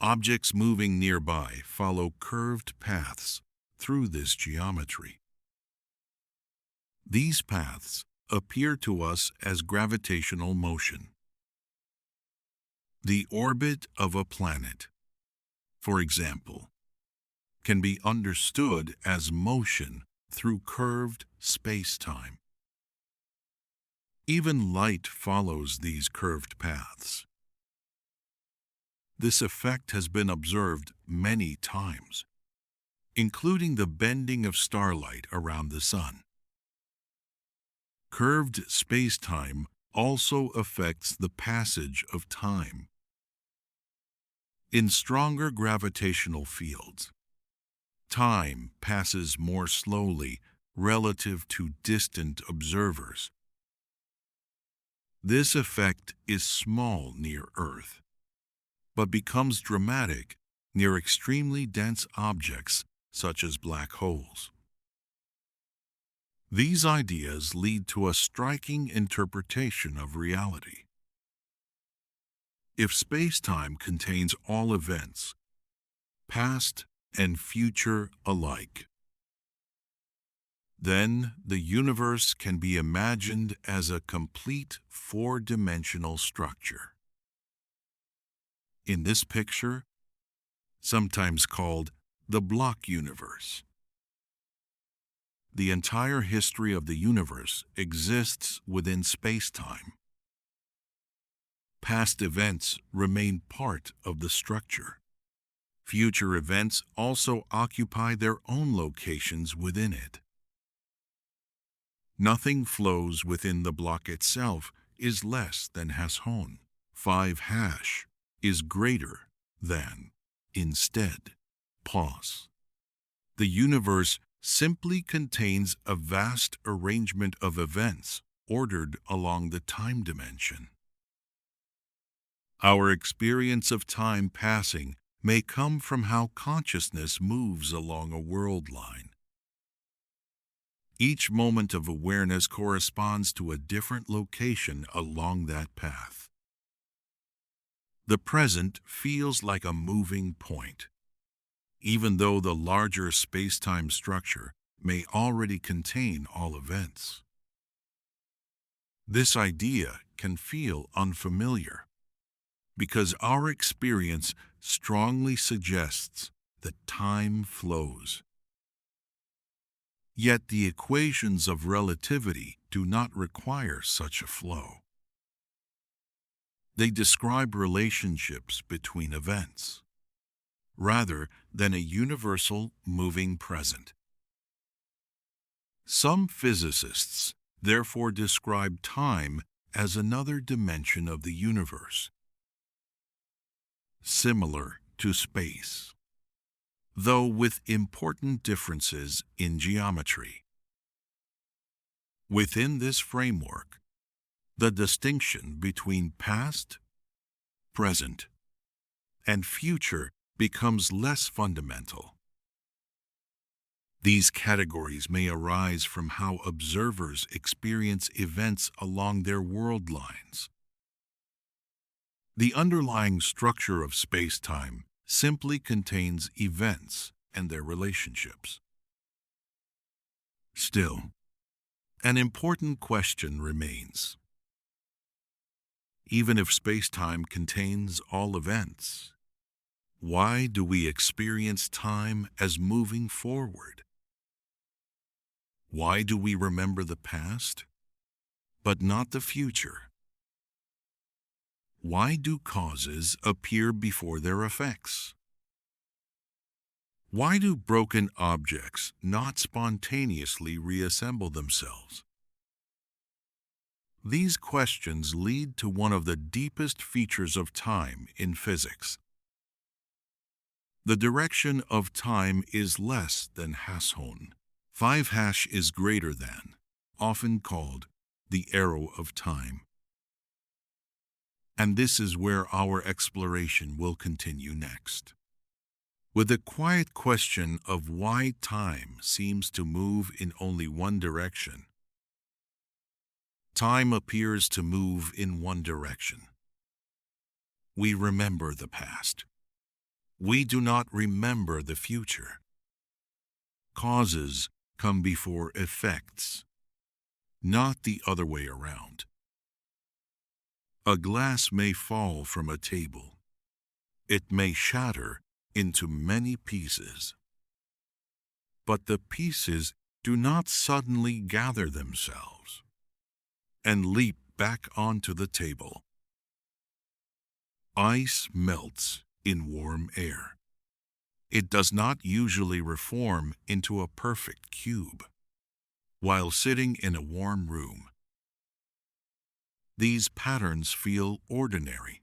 Objects moving nearby follow curved paths through this geometry. These paths appear to us as gravitational motion. The orbit of a planet, for example, can be understood as motion through curved space-time. Even light follows these curved paths. This effect has been observed many times, including the bending of starlight around the sun. Curved space-time also affects the passage of time. In stronger gravitational fields, time passes more slowly relative to distant observers. This effect is small near Earth, but becomes dramatic near extremely dense objects such as black holes. These ideas lead to a striking interpretation of reality. If space-time contains all events, past and future alike, then the universe can be imagined as a complete four-dimensional structure. In this picture, sometimes called the block universe, the entire history of the universe exists within space-time. Past events remain part of the structure. Future events also occupy their own locations within it. Nothing flows within the block itself is less than ℏ. 5 is greater than, instead, pos. The universe simply contains a vast arrangement of events ordered along the time dimension. Our experience of time passing may come from how consciousness moves along a world line. Each moment of awareness corresponds to a different location along that path. The present feels like a moving point, even though the larger space-time structure may already contain all events. This idea can feel unfamiliar because our experience strongly suggests that time flows. Yet the equations of relativity do not require such a flow. They describe relationships between events, rather than a universal moving present. Some physicists therefore describe time as another dimension of the universe, similar to space, though with important differences in geometry. Within this framework, the distinction between past, present, and future becomes less fundamental. These categories may arise from how observers experience events along their world lines. The underlying structure of space-time simply contains events and their relationships. Still, an important question remains. Even if space-time contains all events, why do we experience time as moving forward? Why do we remember the past, but not the future? Why do causes appear before their effects? Why do broken objects not spontaneously reassemble themselves? These questions lead to one of the deepest features of time in physics. The direction of time is less than ℏ. 5 is greater than, often called the arrow of time. And this is where our exploration will continue next. With the quiet question of why time seems to move in only one direction. Time appears to move in one direction. We remember the past. We do not remember the future. Causes come before effects. not the other way around. A glass may fall from a table. It may shatter into many pieces. But the pieces do not suddenly gather themselves and leap back onto the table. Ice melts in warm air. It does not usually reform into a perfect cube while sitting in a warm room. These patterns feel ordinary,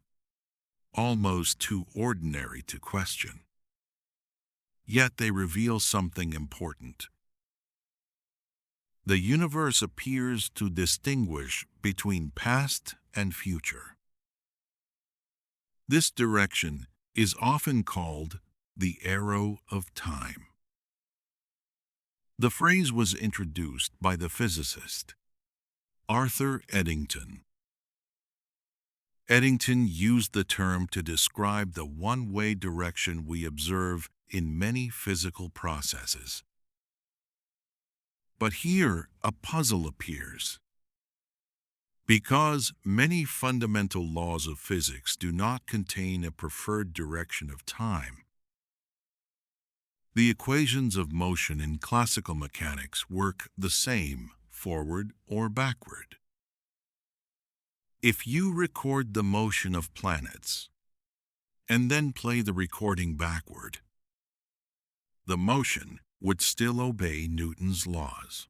almost too ordinary to question. Yet they reveal something important. The universe appears to distinguish between past and future. This direction is often called the arrow of time. The phrase was introduced by the physicist Arthur Eddington. Eddington used the term to describe the one-way direction we observe in many physical processes. But here a puzzle appears. Because many fundamental laws of physics do not contain a preferred direction of time, the equations of motion in classical mechanics work the same forward or backward. If you record the motion of planets and then play the recording backward, the motion would still obey Newton's laws.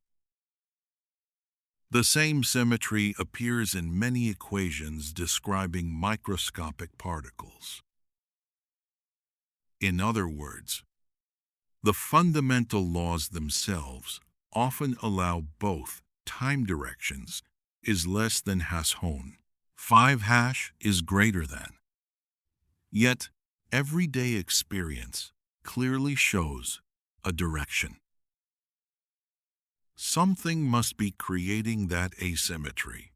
The same symmetry appears in many equations describing microscopic particles. In other words, the fundamental laws themselves often allow both time directions is less than ℏ. 5 is greater than. Yet, everyday experience clearly shows a direction. Something must be creating that asymmetry.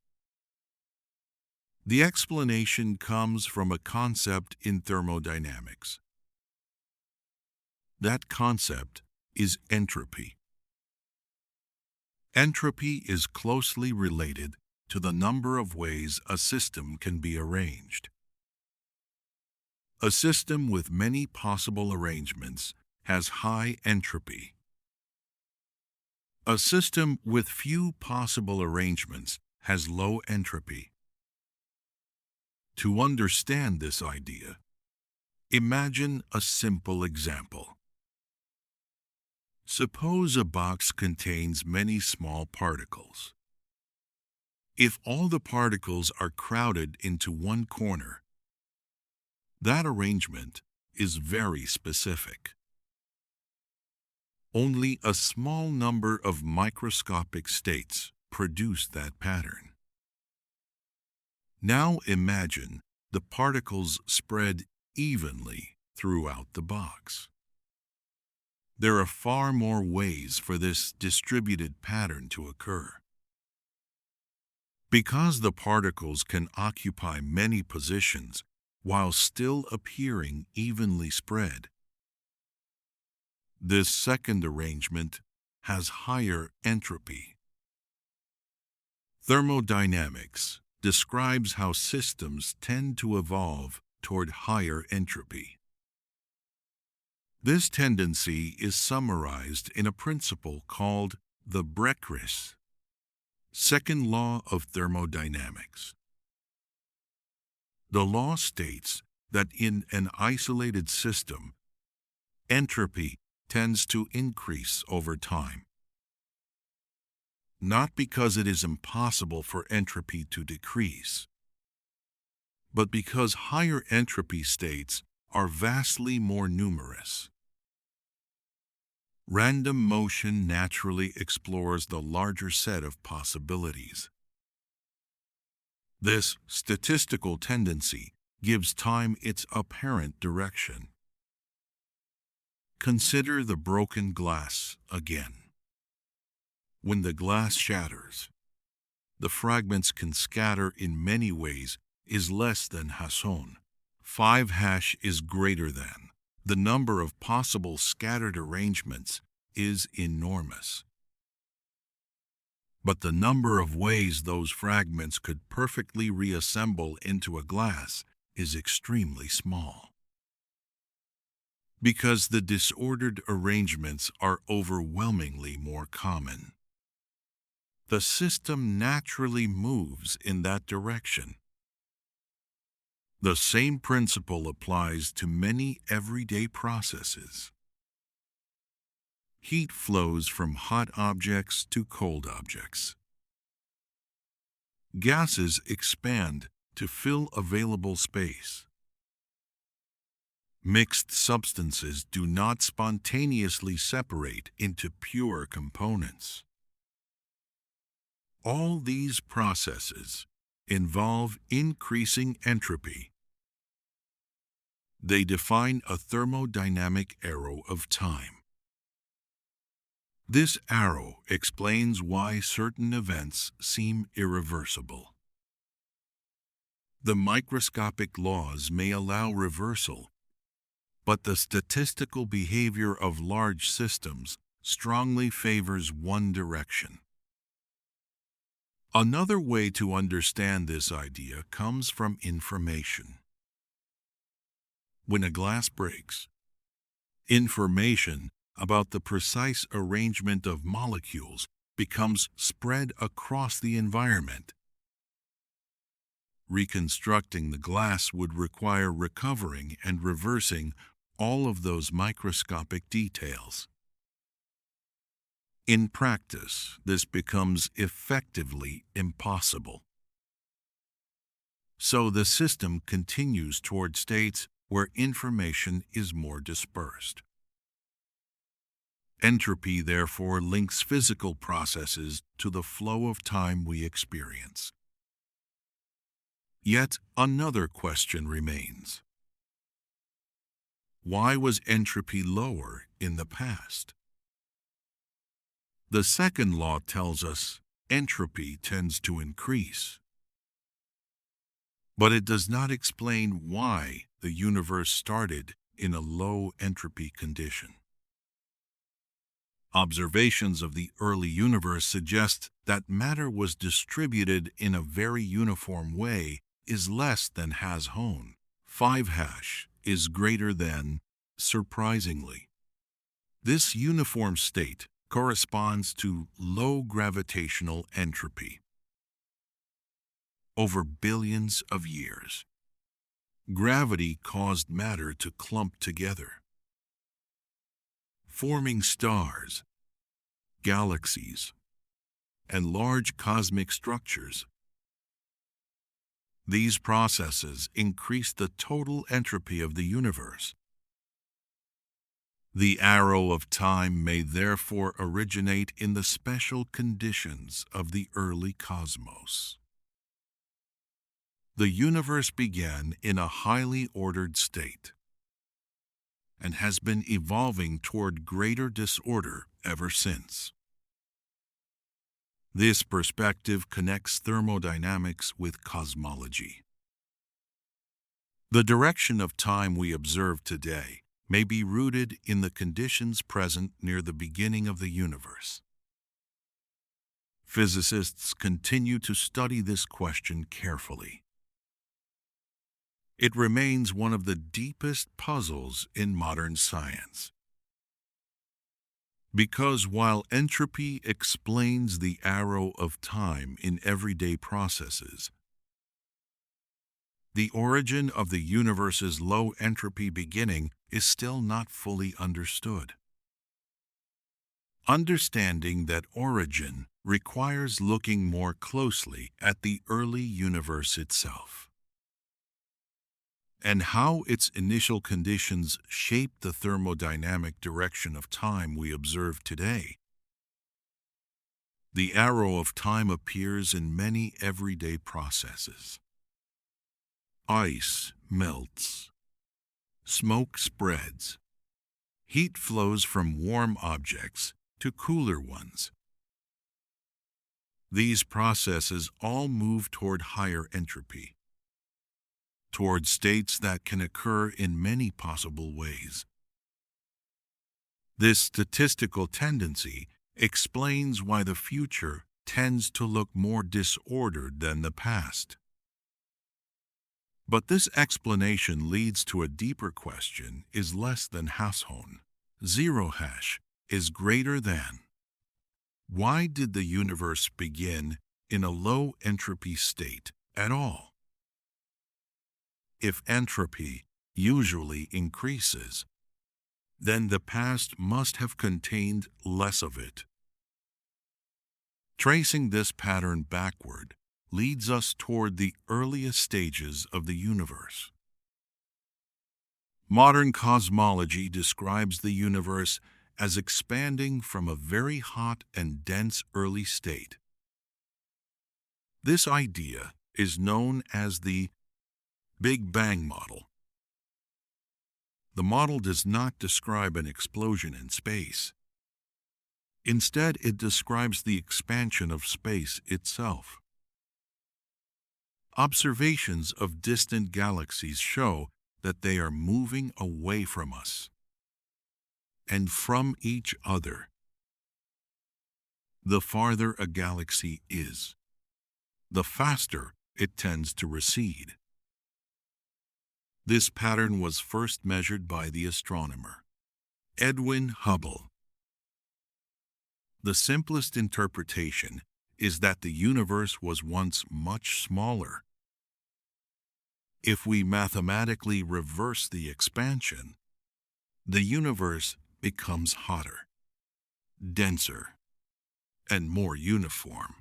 The explanation comes from a concept in thermodynamics. That concept is entropy. Entropy is closely related to the number of ways a system can be arranged. A system with many possible arrangements has high entropy. A system with few possible arrangements has low entropy. To understand this idea, imagine a simple example. Suppose a box contains many small particles. If all the particles are crowded into one corner, that arrangement is very specific. Only a small number of microscopic states produce that pattern. Now imagine the particles spread evenly throughout the box. There are far more ways for this distributed pattern to occur. Because the particles can occupy many positions while still appearing evenly spread, this second arrangement has higher entropy. Thermodynamics describes how systems tend to evolve toward higher entropy. This tendency is summarized in a principle called the Brecqueris, second law of thermodynamics. The law states that in an isolated system, entropy tends to increase over time. Not because it is impossible for entropy to decrease, but because higher entropy states are vastly more numerous. Random motion naturally explores the larger set of possibilities. This statistical tendency gives time its apparent direction. Consider the broken glass again. When the glass shatters, the fragments can scatter in many ways is less than ℏ. 5 is greater than. The number of possible scattered arrangements is enormous. But the number of ways those fragments could perfectly reassemble into a glass is extremely small. Because the disordered arrangements are overwhelmingly more common. The system naturally moves in that direction. The same principle applies to many everyday processes. Heat flows from hot objects to cold objects. Gases expand to fill available space. Mixed substances do not spontaneously separate into pure components. All these processes involve increasing entropy. They define a thermodynamic arrow of time. This arrow explains why certain events seem irreversible. The microscopic laws may allow reversal, but the statistical behavior of large systems strongly favors one direction. Another way to understand this idea comes from information. When a glass breaks, information about the precise arrangement of molecules becomes spread across the environment. Reconstructing the glass would require recovering and reversing all of those microscopic details. In practice, this becomes effectively impossible. So the system continues toward states where information is more dispersed. Entropy, therefore, links physical processes to the flow of time we experience. Yet another question remains. Why was entropy lower in the past? The second law tells us entropy tends to increase. But it does not explain why the universe started in a low entropy condition. Observations of the early universe suggest that matter was distributed in a very uniform way is less than has-known. 5 is greater than, surprisingly. This uniform state corresponds to low gravitational entropy. Over billions of years, gravity caused matter to clump together, forming stars, galaxies, and large cosmic structures. These processes increase the total entropy of the universe. The arrow of time may therefore originate in the special conditions of the early cosmos. The universe began in a highly ordered state and has been evolving toward greater disorder ever since. This perspective connects thermodynamics with cosmology. The direction of time we observe today may be rooted in the conditions present near the beginning of the universe. Physicists continue to study this question carefully. It remains one of the deepest puzzles in modern science. Because while entropy explains the arrow of time in everyday processes, the origin of the universe's low entropy beginning is still not fully understood. Understanding that origin requires looking more closely at the early universe itself, and how its initial conditions shape the thermodynamic direction of time we observe today. The arrow of time appears in many everyday processes. Ice melts. Smoke spreads. Heat flows from warm objects to cooler ones. These processes all move toward higher entropy, toward states that can occur in many possible ways. This statistical tendency explains why the future tends to look more disordered than the past. But this explanation leads to a deeper question: is less than Hashon, zero hash, is greater than. Why did the universe begin in a low entropy state at all? If entropy usually increases, then the past must have contained less of it. Tracing this pattern backward leads us toward the earliest stages of the universe. Modern cosmology describes the universe as expanding from a very hot and dense early state. This idea is known as the Big Bang model. The model does not describe an explosion in space. Instead, it describes the expansion of space itself. Observations of distant galaxies show that they are moving away from us and from each other. The farther a galaxy is, the faster it tends to recede. This pattern was first measured by the astronomer Edwin Hubble. The simplest interpretation is that the universe was once much smaller. If we mathematically reverse the expansion, the universe becomes hotter, denser, and more uniform.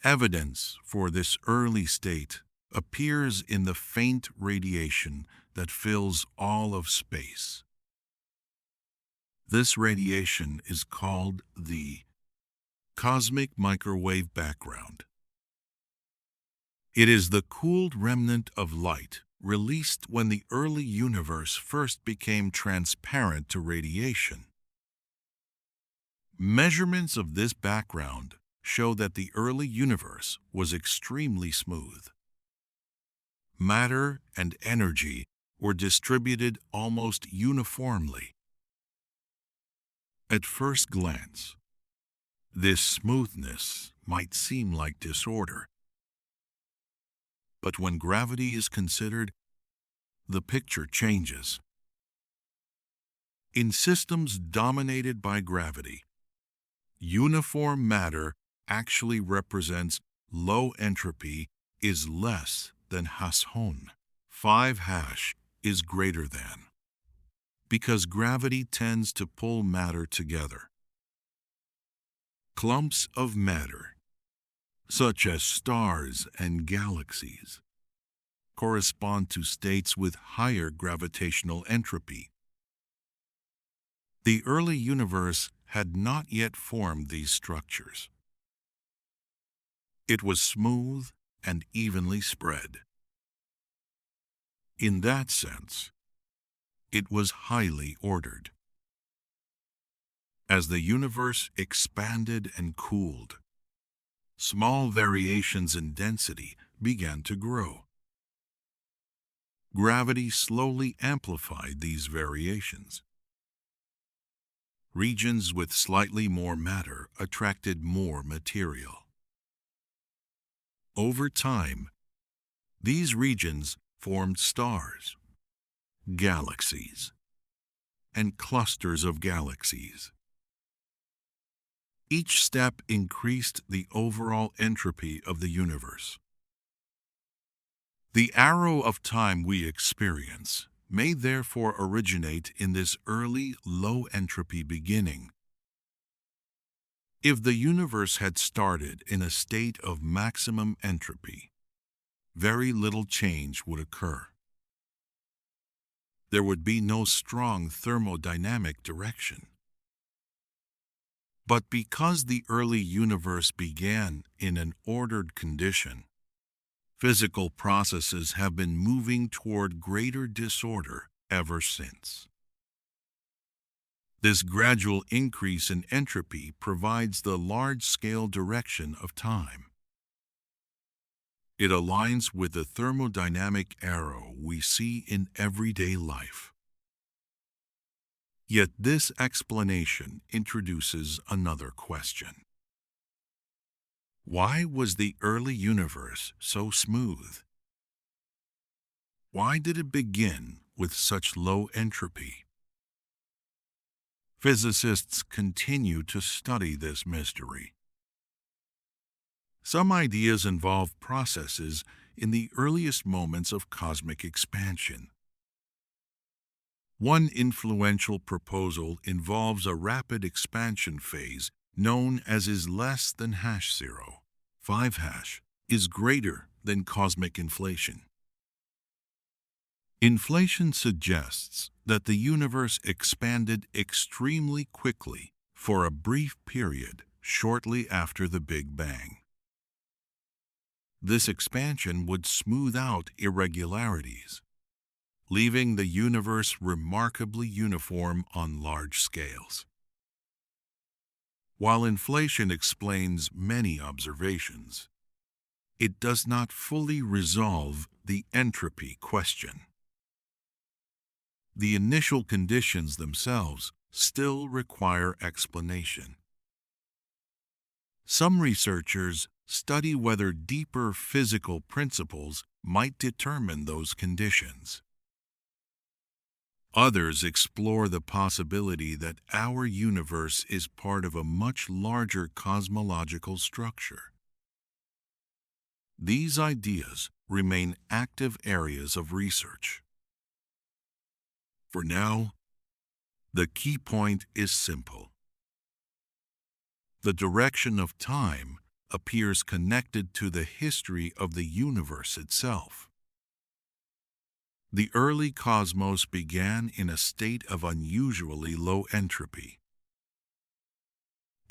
Evidence for this early state appears in the faint radiation that fills all of space. This radiation is called the cosmic microwave background. It is the cooled remnant of light released when the early universe first became transparent to radiation. Measurements of this background show that the early universe was extremely smooth. Matter and energy were distributed almost uniformly. At first glance, this smoothness might seem like disorder. But when gravity is considered, the picture changes. In systems dominated by gravity, uniform matter actually represents low entropy is less than Hashon. 5 hash is greater than, because gravity tends to pull matter together. Clumps of matter, such as stars and galaxies, correspond to states with higher gravitational entropy. The early universe had not yet formed these structures. It was smooth and evenly spread. In that sense, it was highly ordered. As the universe expanded and cooled, small variations in density began to grow. Gravity slowly amplified these variations. Regions with slightly more matter attracted more material. Over time, these regions formed stars, galaxies, and clusters of galaxies. Each step increased the overall entropy of the universe. The arrow of time we experience may therefore originate in this early low-entropy beginning. If the universe had started in a state of maximum entropy, very little change would occur. There would be no strong thermodynamic direction. But because the early universe began in an ordered condition, physical processes have been moving toward greater disorder ever since. This gradual increase in entropy provides the large-scale direction of time. It aligns with the thermodynamic arrow we see in everyday life. Yet this explanation introduces another question. Why was the early universe so smooth? Why did it begin with such low entropy? Physicists continue to study this mystery. Some ideas involve processes in the earliest moments of cosmic expansion. One influential proposal involves a rapid expansion phase known as is less than hash zero. 5 hash is greater than cosmic inflation. Inflation suggests that the universe expanded extremely quickly for a brief period shortly after the Big Bang. This expansion would smooth out irregularities, leaving the universe remarkably uniform on large scales. While inflation explains many observations, it does not fully resolve the entropy question. The initial conditions themselves still require explanation. Some researchers study whether deeper physical principles might determine those conditions. Others explore the possibility that our universe is part of a much larger cosmological structure. These ideas remain active areas of research. For now, the key point is simple. The direction of time appears connected to the history of the universe itself. The early cosmos began in a state of unusually low entropy.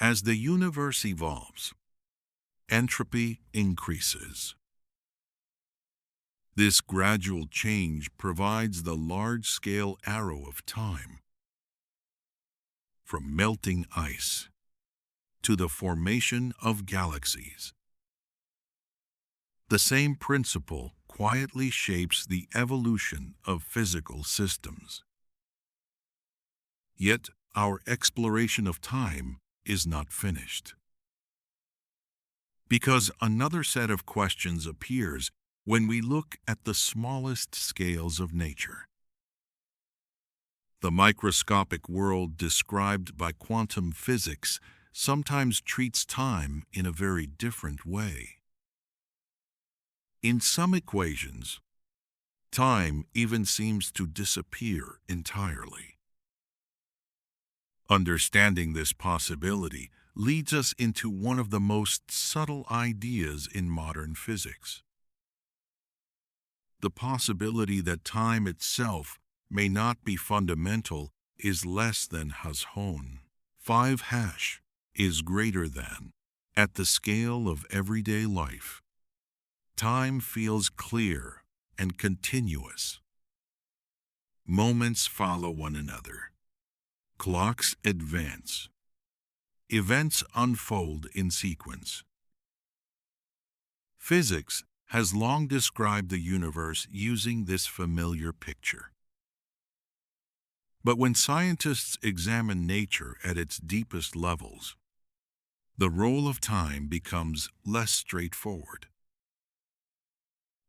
As the universe evolves, entropy increases. This gradual change provides the large-scale arrow of time, from melting ice to the formation of galaxies. The same principle quietly shapes the evolution of physical systems. Yet our exploration of time is not finished. Because another set of questions appears when we look at the smallest scales of nature. The microscopic world described by quantum physics sometimes treats time in a very different way. In some equations, time even seems to disappear entirely. Understanding this possibility leads us into one of the most subtle ideas in modern physics. The possibility that time itself may not be fundamental is less than Hashon. 5 hash is greater than. At the scale of everyday life, time feels clear and continuous. Moments follow one another. Clocks advance. Events unfold in sequence. Physics has long described the universe using this familiar picture. But when scientists examine nature at its deepest levels, the role of time becomes less straightforward.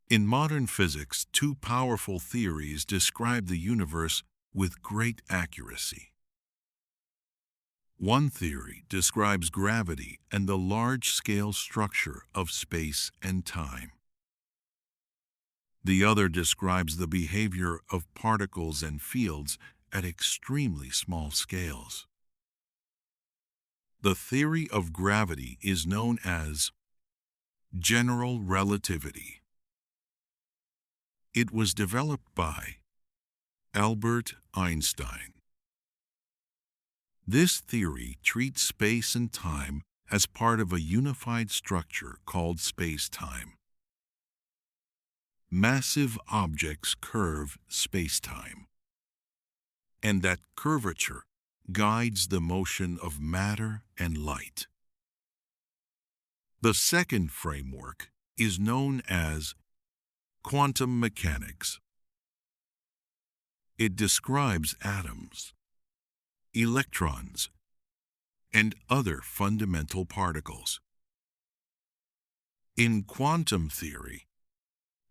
In modern physics, two powerful theories describe the universe with great accuracy. One theory describes gravity and the large-scale structure of space and time. The other describes the behavior of particles and fields at extremely small scales. The theory of gravity is known as general relativity. It was developed by Albert Einstein. This theory treats space and time as part of a unified structure called space-time. Massive objects curve space-time, and that curvature guides the motion of matter and light. The second framework is known as quantum mechanics. It describes atoms, electrons, and other fundamental particles. In quantum theory,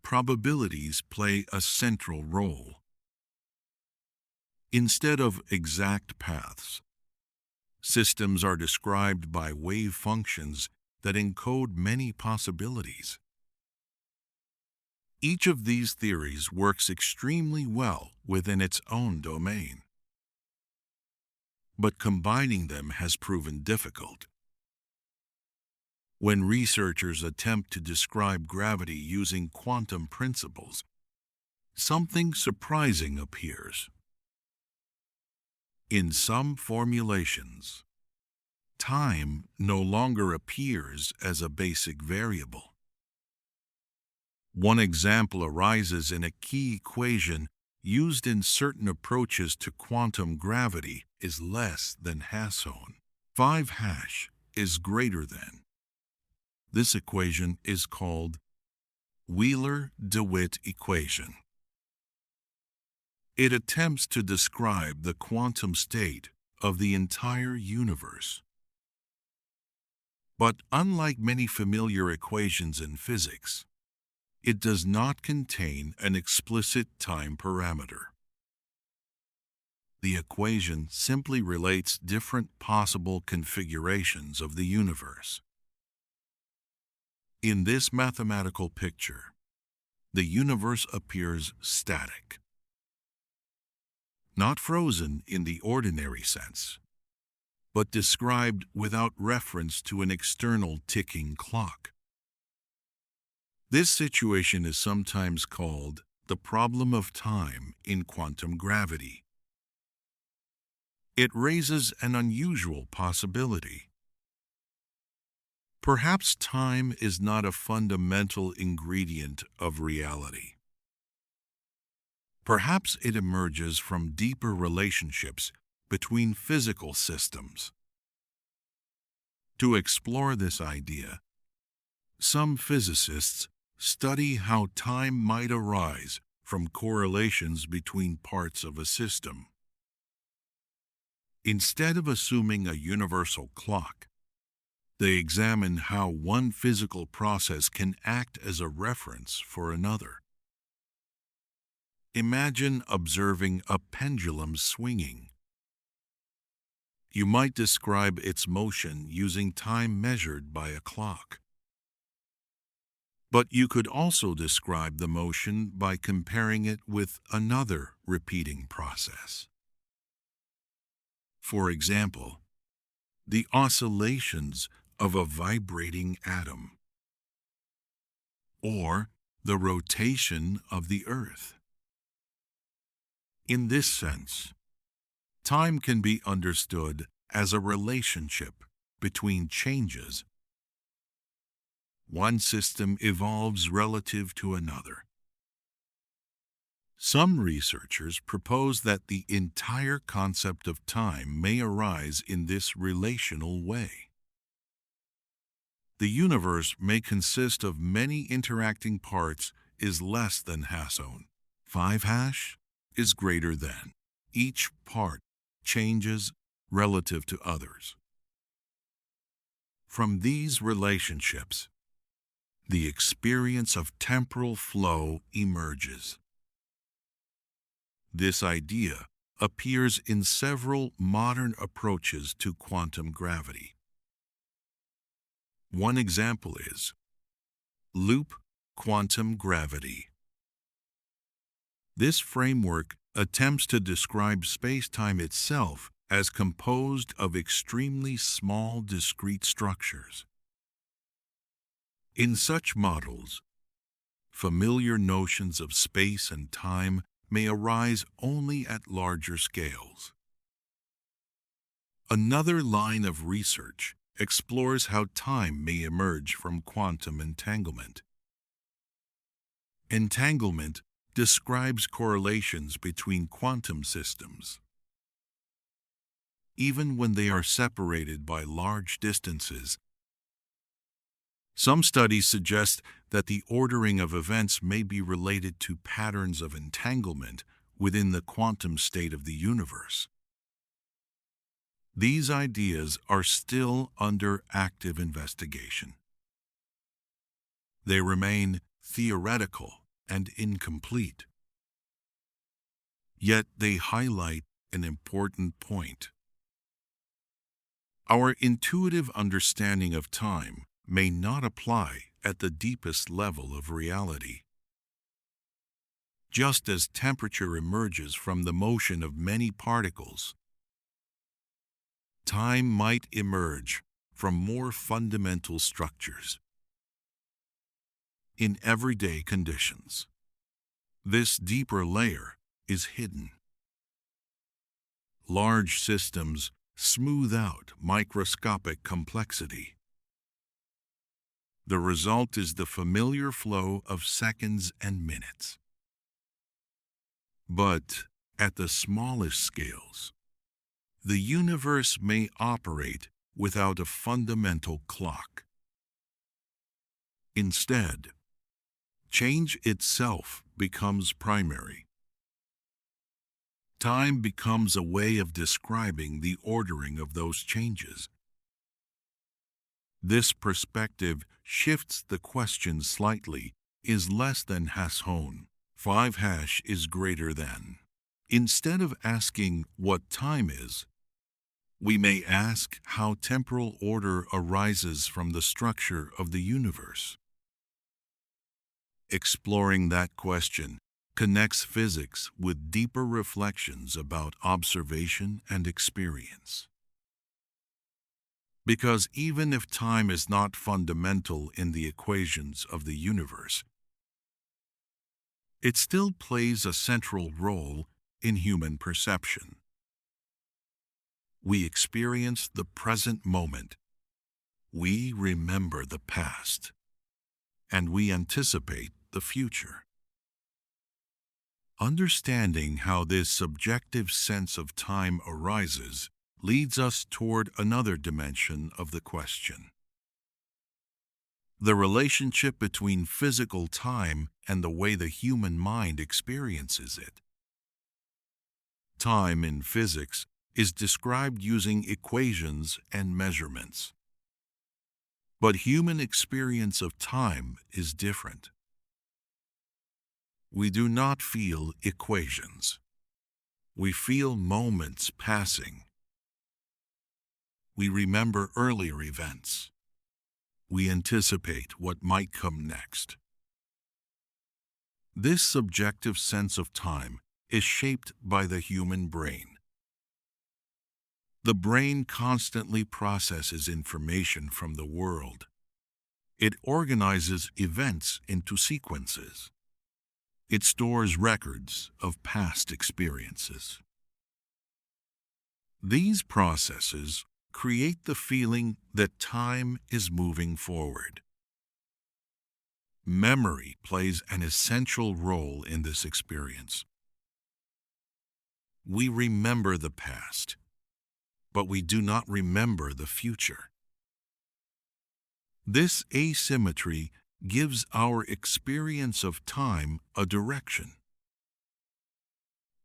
probabilities play a central role. Instead of exact paths, systems are described by wave functions that encode many possibilities. Each of these theories works extremely well within its own domain, but combining them has proven difficult. When researchers attempt to describe gravity using quantum principles, something surprising appears. In some formulations, time no longer appears as a basic variable. One example arises in a key equation used in certain approaches to quantum gravity is less than Hasson. 5 hash is greater than. This equation is called Wheeler-DeWitt equation. It attempts to describe the quantum state of the entire universe. But unlike many familiar equations in physics, it does not contain an explicit time parameter. The equation simply relates different possible configurations of the universe. In this mathematical picture, the universe appears static, not frozen in the ordinary sense, but described without reference to an external ticking clock. This situation is sometimes called the problem of time in quantum gravity. It raises an unusual possibility. Perhaps time is not a fundamental ingredient of reality. Perhaps it emerges from deeper relationships between physical systems. To explore this idea, some physicists study how time might arise from correlations between parts of a system. Instead of assuming a universal clock, they examine how one physical process can act as a reference for another. Imagine observing a pendulum swinging. You might describe its motion using time measured by a clock. But you could also describe the motion by comparing it with another repeating process. For example, the oscillations of a vibrating atom, or the rotation of the Earth. In this sense, time can be understood as a relationship between changes. One system evolves relative to another. Some researchers propose that the entire concept of time may arise in this relational way. The universe may consist of many interacting parts is less than Hasson. 5 hash is greater than. Each part changes relative to others. From these relationships, the experience of temporal flow emerges. This idea appears in several modern approaches to quantum gravity. One example is loop quantum gravity. This framework attempts to describe space-time itself as composed of extremely small discrete structures. In such models, familiar notions of space and time may arise only at larger scales. Another line of research explores how time may emerge from quantum entanglement. Entanglement describes correlations between quantum systems. Even when they are separated by large distances, some studies suggest that the ordering of events may be related to patterns of entanglement within the quantum state of the universe. These ideas are still under active investigation. They remain theoretical and incomplete. Yet they highlight an important point. Our intuitive understanding of time may not apply at the deepest level of reality. Just as temperature emerges from the motion of many particles, time might emerge from more fundamental structures. In everyday conditions, this deeper layer is hidden. Large systems smooth out microscopic complexity. The result is the familiar flow of seconds and minutes. But at the smallest scales, the universe may operate without a fundamental clock. Instead, change itself becomes primary. Time becomes a way of describing the ordering of those changes. This perspective shifts the question slightly: is less than has hone, 5 hash is greater than. Instead of asking what time is, we may ask how temporal order arises from the structure of the universe. Exploring that question connects physics with deeper reflections about observation and experience. Because even if time is not fundamental in the equations of the universe, it still plays a central role in human perception. We experience the present moment, we remember the past, and we anticipate the future. Understanding how this subjective sense of time arises leads us toward another dimension of the question: the relationship between physical time and the way the human mind experiences it. Time in physics is described using equations and measurements. But human experience of time is different. We do not feel equations. We feel moments passing. We remember earlier events. We anticipate what might come next. This subjective sense of time is shaped by the human brain. The brain constantly processes information from the world. It organizes events into sequences. It stores records of past experiences. These processes create the feeling that time is moving forward. Memory plays an essential role in this experience. We remember the past, but we do not remember the future. This asymmetry gives our experience of time a direction.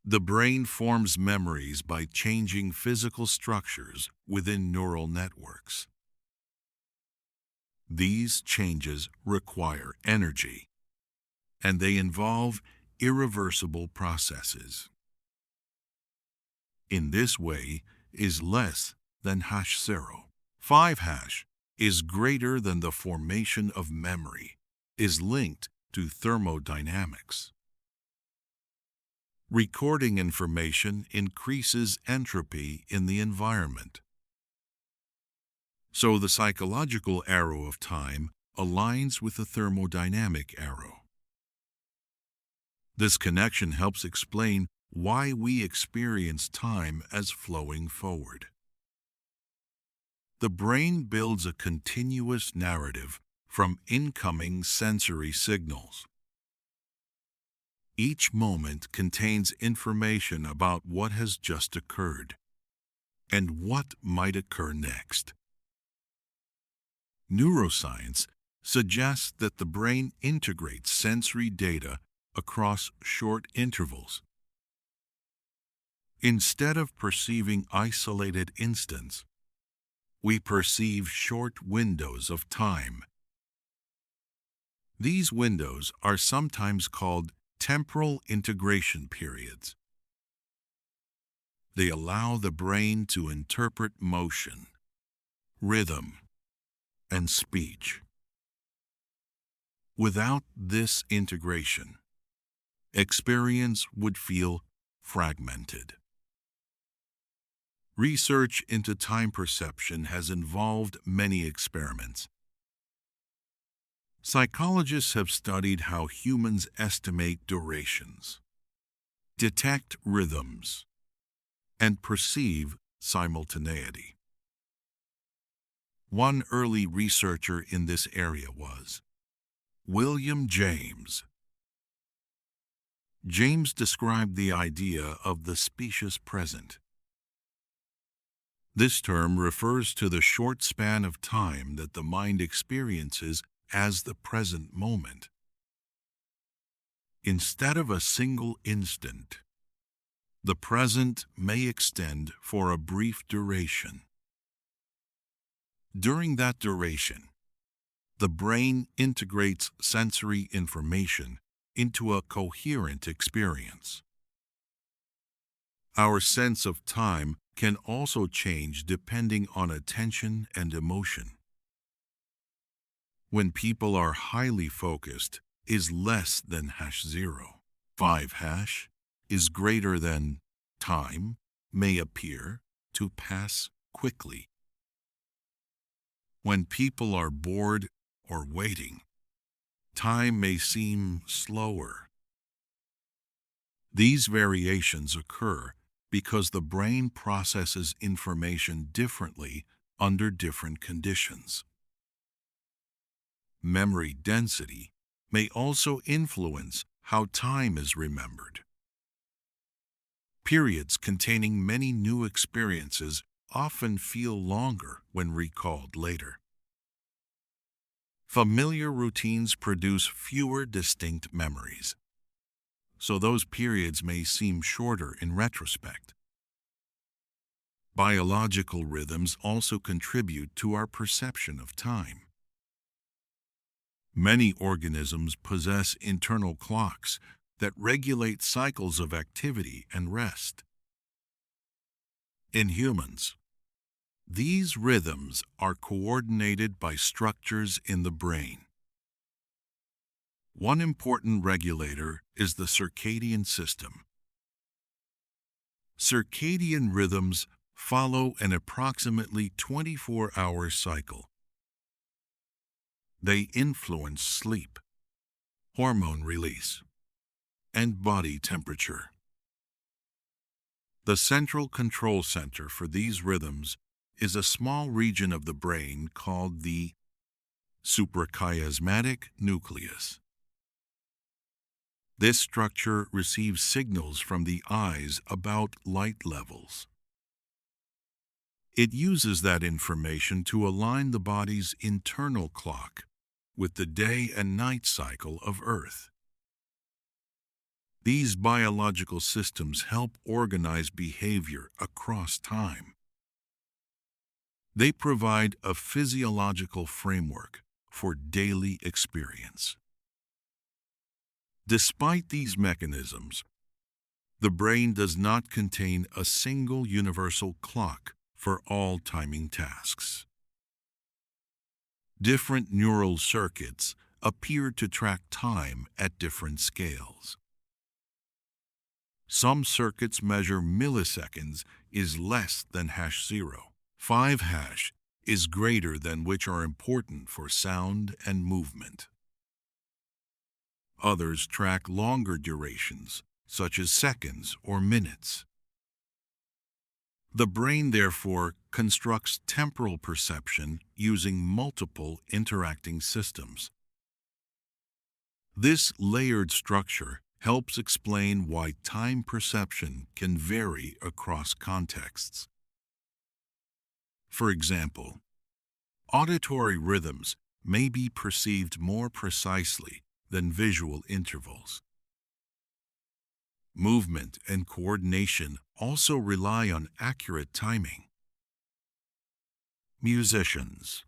The brain forms memories by changing physical structures within neural networks. These changes require energy, and they involve irreversible processes. In this way, is less than #0. 5 hash is greater than the formation of memory, is linked to thermodynamics. Recording information increases entropy in the environment. So the psychological arrow of time aligns with the thermodynamic arrow. This connection helps explain why we experience time as flowing forward. The brain builds a continuous narrative from incoming sensory signals. Each moment contains information about what has just occurred and what might occur next. Neuroscience suggests that the brain integrates sensory data across short intervals. Instead of perceiving isolated instants, we perceive short windows of time. These windows are sometimes called temporal integration periods. They allow the brain to interpret motion, rhythm, and speech. Without this integration, experience would feel fragmented. Research into time perception has involved many experiments. Psychologists have studied how humans estimate durations, detect rhythms, and perceive simultaneity. One early researcher in this area was William James. James described the idea of the specious present. This term refers to the short span of time that the mind experiences as the present moment. Instead of a single instant, the present may extend for a brief duration. During that duration, the brain integrates sensory information into a coherent experience. Our sense of time can also change depending on attention and emotion. When people are highly focused, is less than #0. 5# is greater than time may appear to pass quickly. When people are bored or waiting, time may seem slower. These variations occur because the brain processes information differently under different conditions. Memory density may also influence how time is remembered. Periods containing many new experiences often feel longer when recalled later. Familiar routines produce fewer distinct memories, so those periods may seem shorter in retrospect. Biological rhythms also contribute to our perception of time. Many organisms possess internal clocks that regulate cycles of activity and rest. In humans, these rhythms are coordinated by structures in the brain. One important regulator is the circadian system. Circadian rhythms follow an approximately 24-hour cycle. They influence sleep, hormone release, and body temperature. The central control center for these rhythms is a small region of the brain called the suprachiasmatic nucleus. This structure receives signals from the eyes about light levels. It uses that information to align the body's internal clock with the day and night cycle of Earth. These biological systems help organize behavior across time. They provide a physiological framework for daily experience. Despite these mechanisms, the brain does not contain a single universal clock for all timing tasks. Different neural circuits appear to track time at different scales. Some circuits measure milliseconds is less than #0. 5# is greater than which are important for sound and movement. Others track longer durations, such as seconds or minutes. The brain, therefore, constructs temporal perception using multiple interacting systems. This layered structure helps explain why time perception can vary across contexts. For example, auditory rhythms may be perceived more precisely than visual intervals. Movement and coordination also rely on accurate timing. Musicians,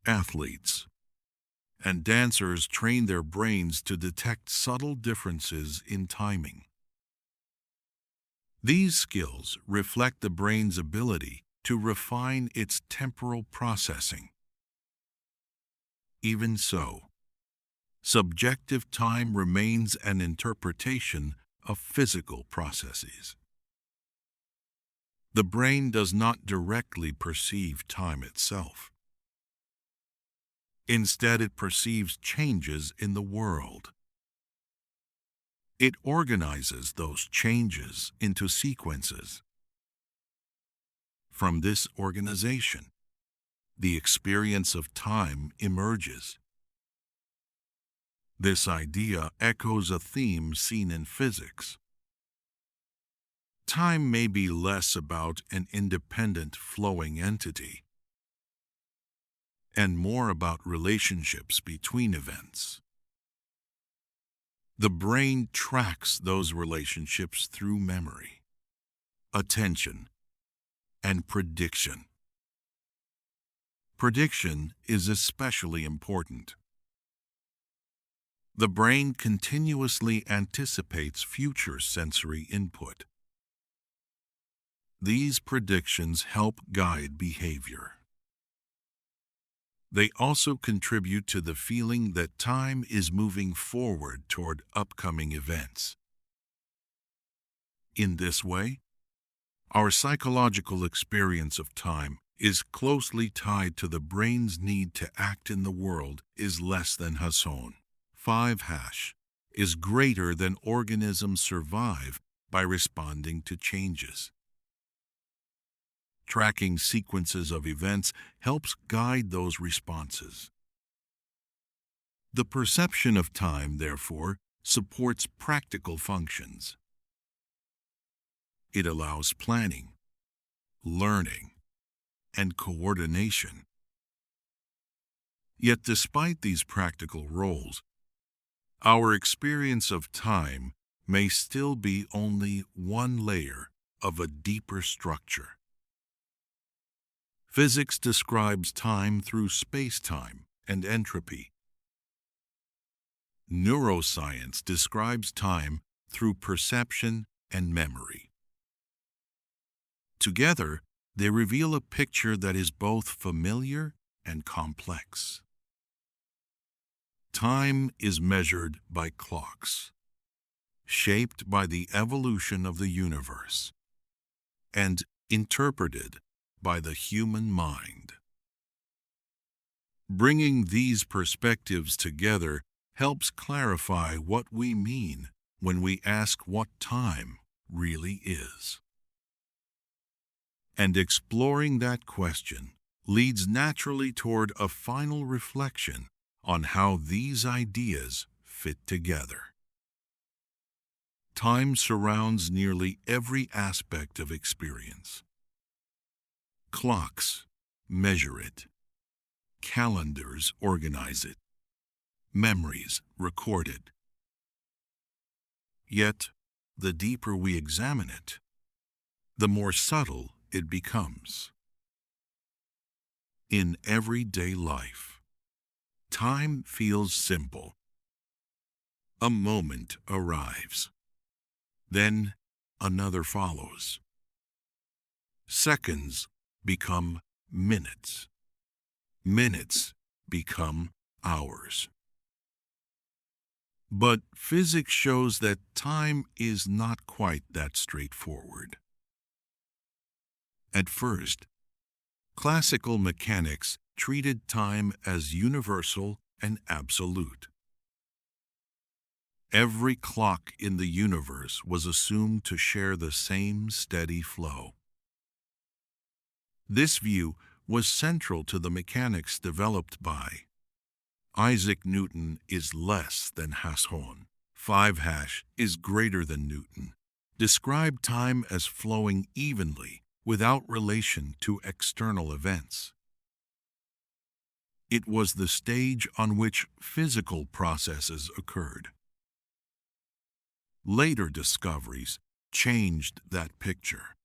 athletes, and dancers train their brains to detect subtle differences in timing. These skills reflect the brain's ability to refine its temporal processing. Even so, subjective time remains an interpretation of physical processes. The brain does not directly perceive time itself. Instead, it perceives changes in the world. It organizes those changes into sequences. From this organization, the experience of time emerges. This idea echoes a theme seen in physics. Time may be less about an independent flowing entity and more about relationships between events. The brain tracks those relationships through memory, attention, and prediction. Prediction is especially important. The brain continuously anticipates future sensory input. These predictions help guide behavior. They also contribute to the feeling that time is moving forward toward upcoming events. In this way, our psychological experience of time is closely tied to the brain's need to act in the world is less than Hasson. 5# is greater than organisms survive by responding to changes. Tracking sequences of events helps guide those responses. The perception of time, therefore, supports practical functions. It allows planning, learning, and coordination. Yet despite these practical roles, our experience of time may still be only one layer of a deeper structure. Physics describes time through space-time and entropy. Neuroscience describes time through perception and memory. Together, they reveal a picture that is both familiar and complex. Time is measured by clocks, shaped by the evolution of the universe, and interpreted by the human mind. Bringing these perspectives together helps clarify what we mean when we ask what time really is. And exploring that question leads naturally toward a final reflection on how these ideas fit together. Time surrounds nearly every aspect of experience. Clocks measure it. Calendars organize it. Memories record it. Yet, the deeper we examine it, the more subtle it becomes. In everyday life, time feels simple. A moment arrives. Then another follows. Seconds become minutes. Minutes become hours. But physics shows that time is not quite that straightforward. At first, classical mechanics treated time as universal and absolute. Every clock in the universe was assumed to share the same steady flow. This view was central to the mechanics developed by Isaac Newton is less than Hasson. 5# is greater than Newton. Describe time as flowing evenly without relation to external events. It was the stage on which physical processes occurred. Later discoveries changed that picture.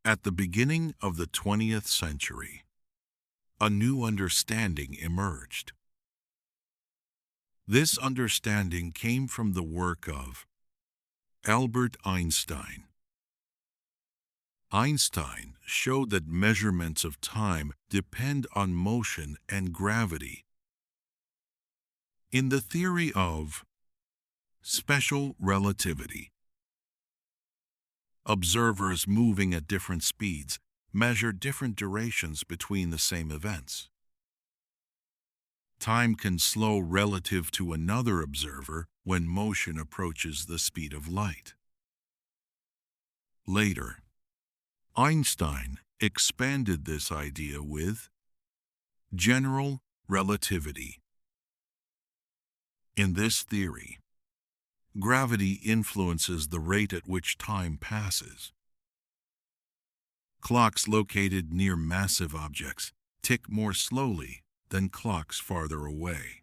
At the beginning of the 20th century, a new understanding emerged. This understanding came from the work of Albert Einstein. Einstein showed that measurements of time depend on motion and gravity. In the theory of special relativity, observers moving at different speeds measure different durations between the same events. Time can slow relative to another observer when motion approaches the speed of light. Later, Einstein expanded this idea with general relativity. In this theory, gravity influences the rate at which time passes. Clocks located near massive objects tick more slowly than clocks farther away.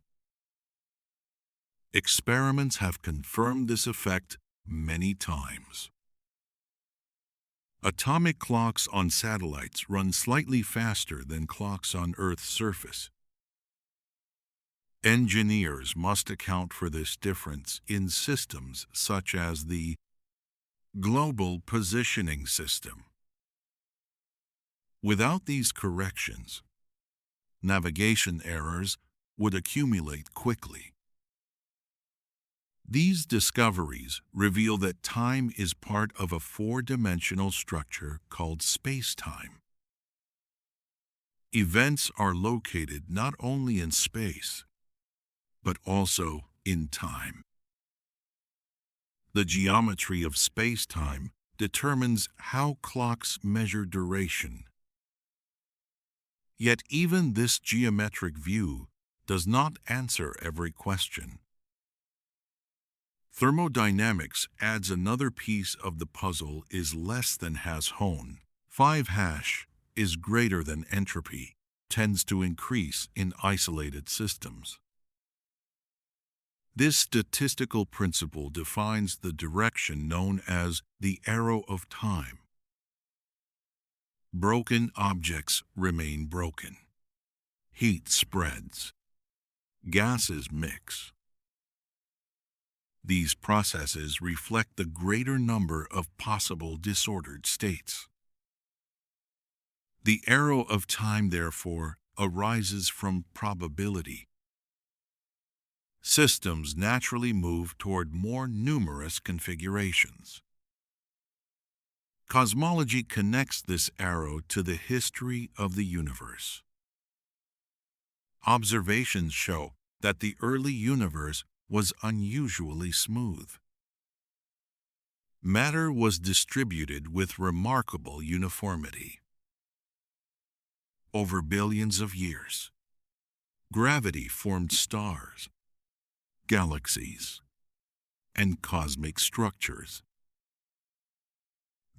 Experiments have confirmed this effect many times. Atomic clocks on satellites run slightly faster than clocks on Earth's surface. Engineers must account for this difference in systems such as the Global Positioning System. Without these corrections, navigation errors would accumulate quickly. These discoveries reveal that time is part of a four-dimensional structure called space-time. Events are located not only in space, but also in time. The geometry of space-time determines how clocks measure duration. Yet even this geometric view does not answer every question. Thermodynamics adds another piece of the puzzle is less than has Hone. 5# is greater than entropy, tends to increase in isolated systems. This statistical principle defines the direction known as the arrow of time. Broken objects remain broken. Heat spreads. Gases mix. These processes reflect the greater number of possible disordered states. The arrow of time, therefore, arises from probability. Systems naturally move toward more numerous configurations. Cosmology connects this arrow to the history of the universe. Observations show that the early universe was unusually smooth. Matter was distributed with remarkable uniformity. Over billions of years, gravity formed stars, galaxies, and cosmic structures.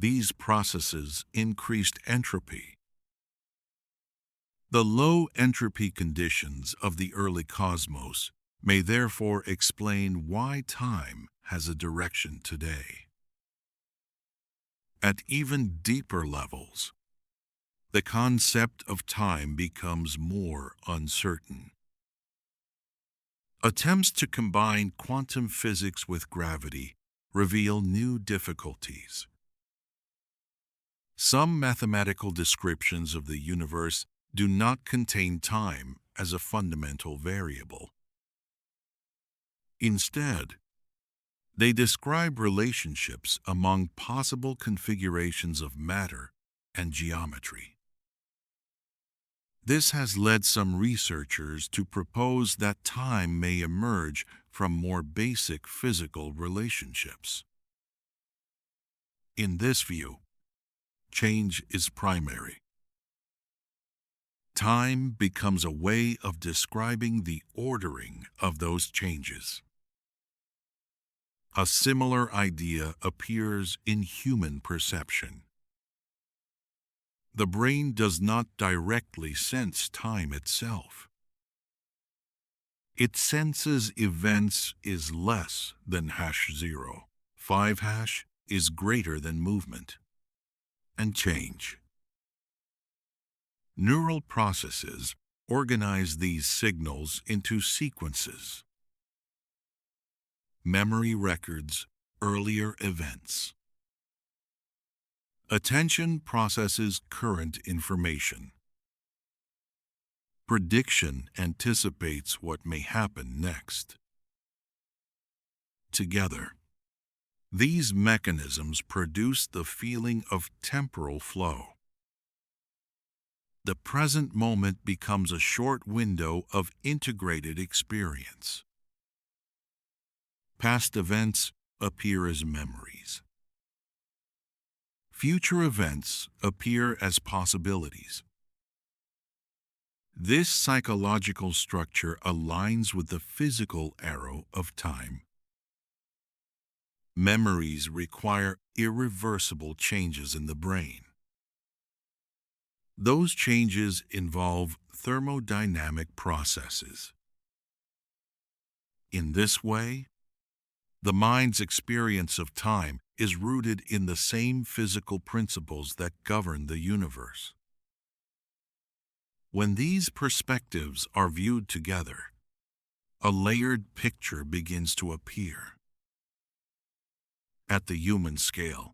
These processes increased entropy. The low entropy conditions of the early cosmos may therefore explain why time has a direction today. At even deeper levels, the concept of time becomes more uncertain. Attempts to combine quantum physics with gravity reveal new difficulties. Some mathematical descriptions of the universe do not contain time as a fundamental variable. Instead, they describe relationships among possible configurations of matter and geometry. This has led some researchers to propose that time may emerge from more basic physical relationships. In this view, change is primary. Time becomes a way of describing the ordering of those changes. A similar idea appears in human perception. The brain does not directly sense time itself. It senses events is less than #0. 5# is greater than movement and change. Neural processes organize these signals into sequences. Memory records earlier events. Attention processes current information. Prediction anticipates what may happen next. Together, these mechanisms produce the feeling of temporal flow. The present moment becomes a short window of integrated experience. Past events appear as memories. Future events appear as possibilities. This psychological structure aligns with the physical arrow of time. Memories require irreversible changes in the brain. Those changes involve thermodynamic processes. In this way, the mind's experience of time is rooted in the same physical principles that govern the universe. When these perspectives are viewed together, a layered picture begins to appear. At the human scale,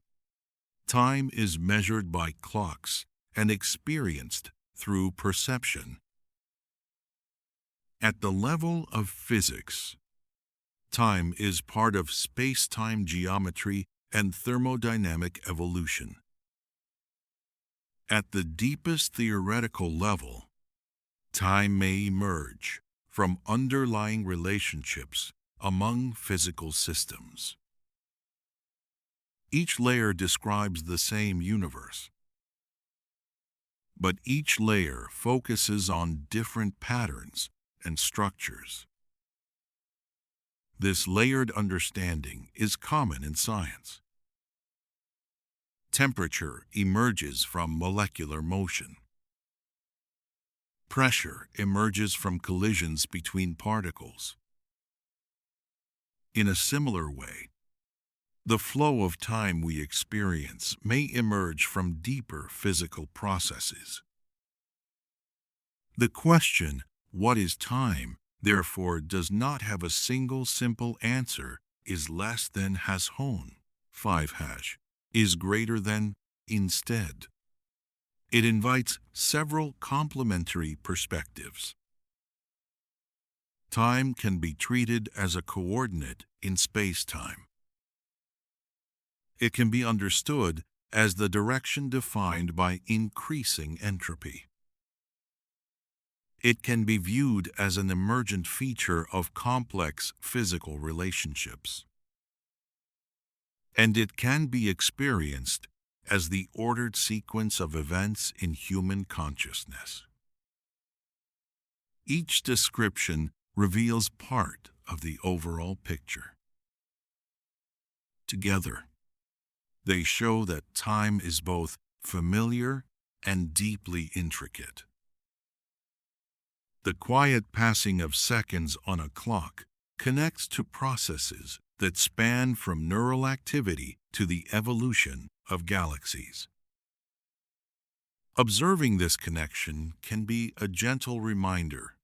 time is measured by clocks and experienced through perception. At the level of physics, time is part of space-time geometry and thermodynamic evolution. At the deepest theoretical level, time may emerge from underlying relationships among physical systems. Each layer describes the same universe, but each layer focuses on different patterns and structures. This layered understanding is common in science. Temperature emerges from molecular motion. Pressure emerges from collisions between particles. In a similar way, the flow of time we experience may emerge from deeper physical processes. The question, what is time, therefore does not have a single simple answer is less than has hone, 5 is greater than instead. It invites several complementary perspectives. Time can be treated as a coordinate in space-time. It can be understood as the direction defined by increasing entropy. It can be viewed as an emergent feature of complex physical relationships. And it can be experienced as the ordered sequence of events in human consciousness. Each description reveals part of the overall picture. Together, they show that time is both familiar and deeply intricate. The quiet passing of seconds on a clock connects to processes that span from neural activity to the evolution of galaxies. Observing this connection can be a gentle reminder.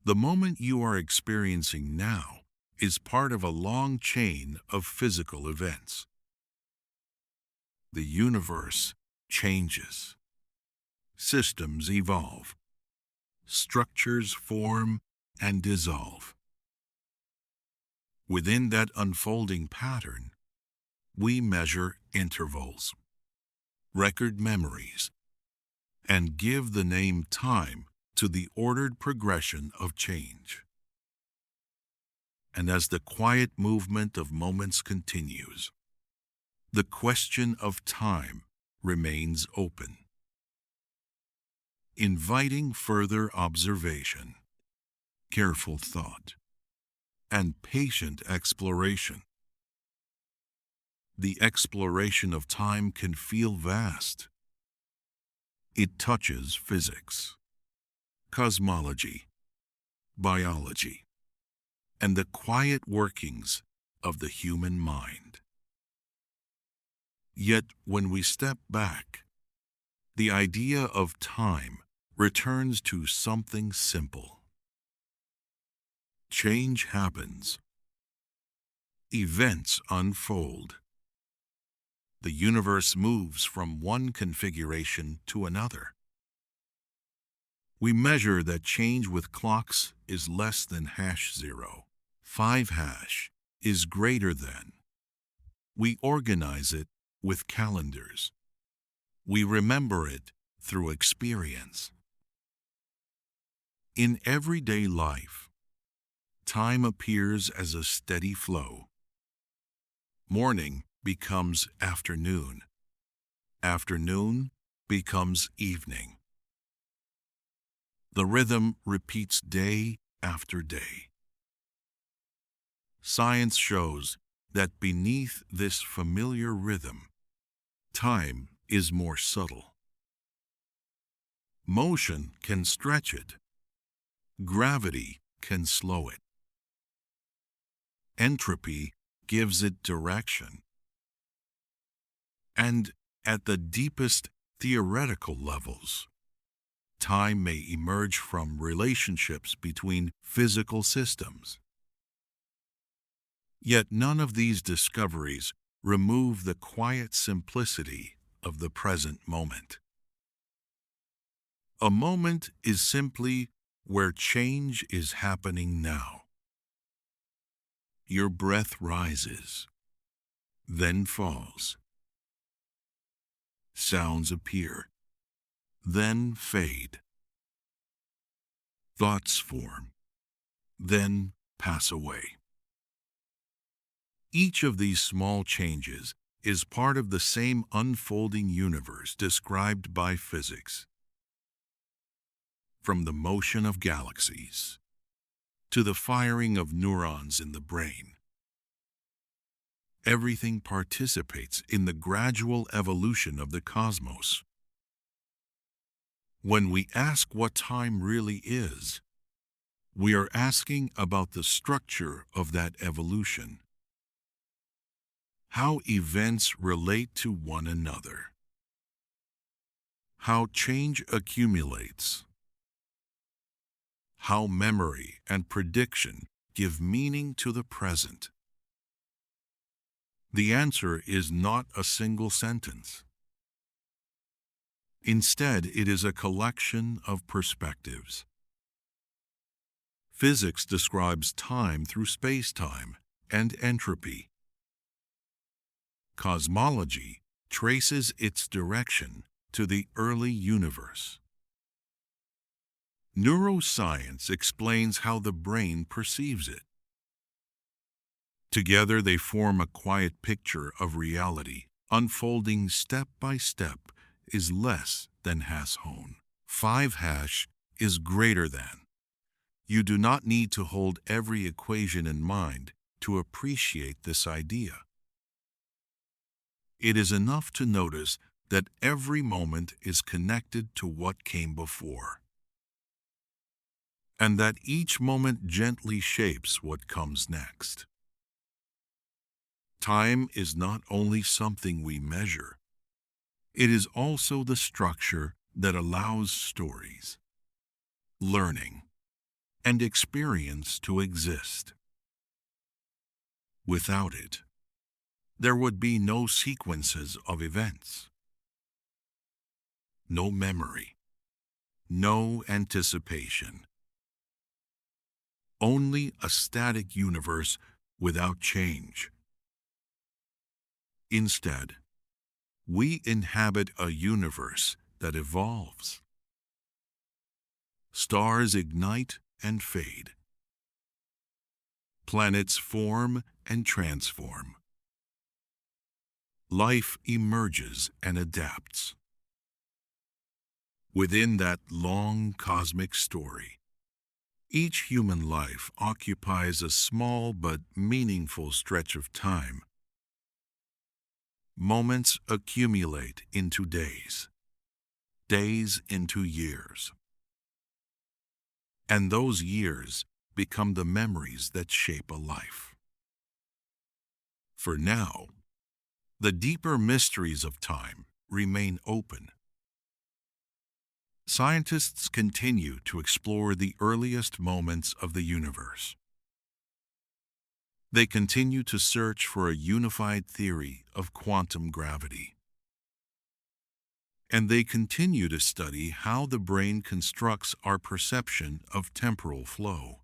The moment you are experiencing now is part of a long chain of physical events. The universe changes. Systems evolve. Structures form and dissolve. Within that unfolding pattern, we measure intervals, record memories, and give the name time to the ordered progression of change. And as the quiet movement of moments continues, the question of time remains open, inviting further observation, careful thought, and patient exploration. The exploration of time can feel vast. It touches physics, cosmology, biology, and the quiet workings of the human mind. Yet when we step back, the idea of time returns to something simple. Change happens. Events unfold. The universe moves from one configuration to another. We measure that change with clocks is less than #0. 5# is greater than. We organize it with calendars. We remember it through experience. In everyday life, time appears as a steady flow. Morning becomes afternoon. Afternoon becomes evening. The rhythm repeats day after day. Science shows that beneath this familiar rhythm, time is more subtle. Motion can stretch it. Gravity can slow it. Entropy gives it direction. And at the deepest theoretical levels, time may emerge from relationships between physical systems. Yet none of these discoveries remove the quiet simplicity of the present moment. A moment is simply where change is happening now. Your breath rises, then falls. Sounds appear, then fade. Thoughts form, then pass away. Each of these small changes is part of the same unfolding universe described by physics. From the motion of galaxies to the firing of neurons in the brain, everything participates in the gradual evolution of the cosmos. When we ask what time really is, we are asking about the structure of that evolution. How events relate to one another. How change accumulates. How memory and prediction give meaning to the present. The answer is not a single sentence. Instead, it is a collection of perspectives. Physics describes time through space-time and entropy. Cosmology traces its direction to the early universe. Neuroscience explains how the brain perceives it. Together they form a quiet picture of reality, unfolding step by step is less than #. 5# is greater than. You do not need to hold every equation in mind to appreciate this idea. It is enough to notice that every moment is connected to what came before, and that each moment gently shapes what comes next. Time is not only something we measure, it is also the structure that allows stories, learning, and experience to exist. Without it, there would be no sequences of events, no memory, no anticipation, only a static universe without change. Instead, we inhabit a universe that evolves. Stars ignite and fade. Planets form and transform. Life emerges and adapts. Within that long cosmic story, each human life occupies a small but meaningful stretch of time. Moments accumulate into days, days into years. And those years become the memories that shape a life. For now, the deeper mysteries of time remain open. Scientists continue to explore the earliest moments of the universe. They continue to search for a unified theory of quantum gravity. And they continue to study how the brain constructs our perception of temporal flow.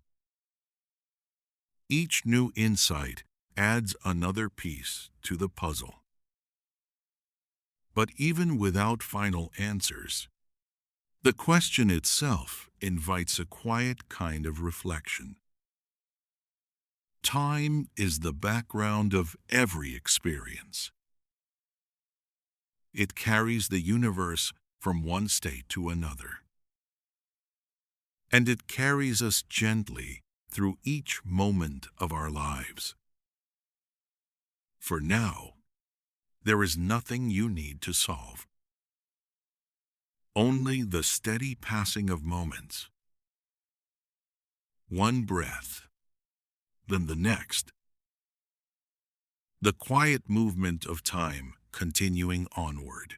Each new insight adds another piece to the puzzle. But even without final answers, the question itself invites a quiet kind of reflection. Time is the background of every experience. It carries the universe from one state to another. And it carries us gently through each moment of our lives. For now, there is nothing you need to solve. Only the steady passing of moments. One breath, then the next. The quiet movement of time continuing onward.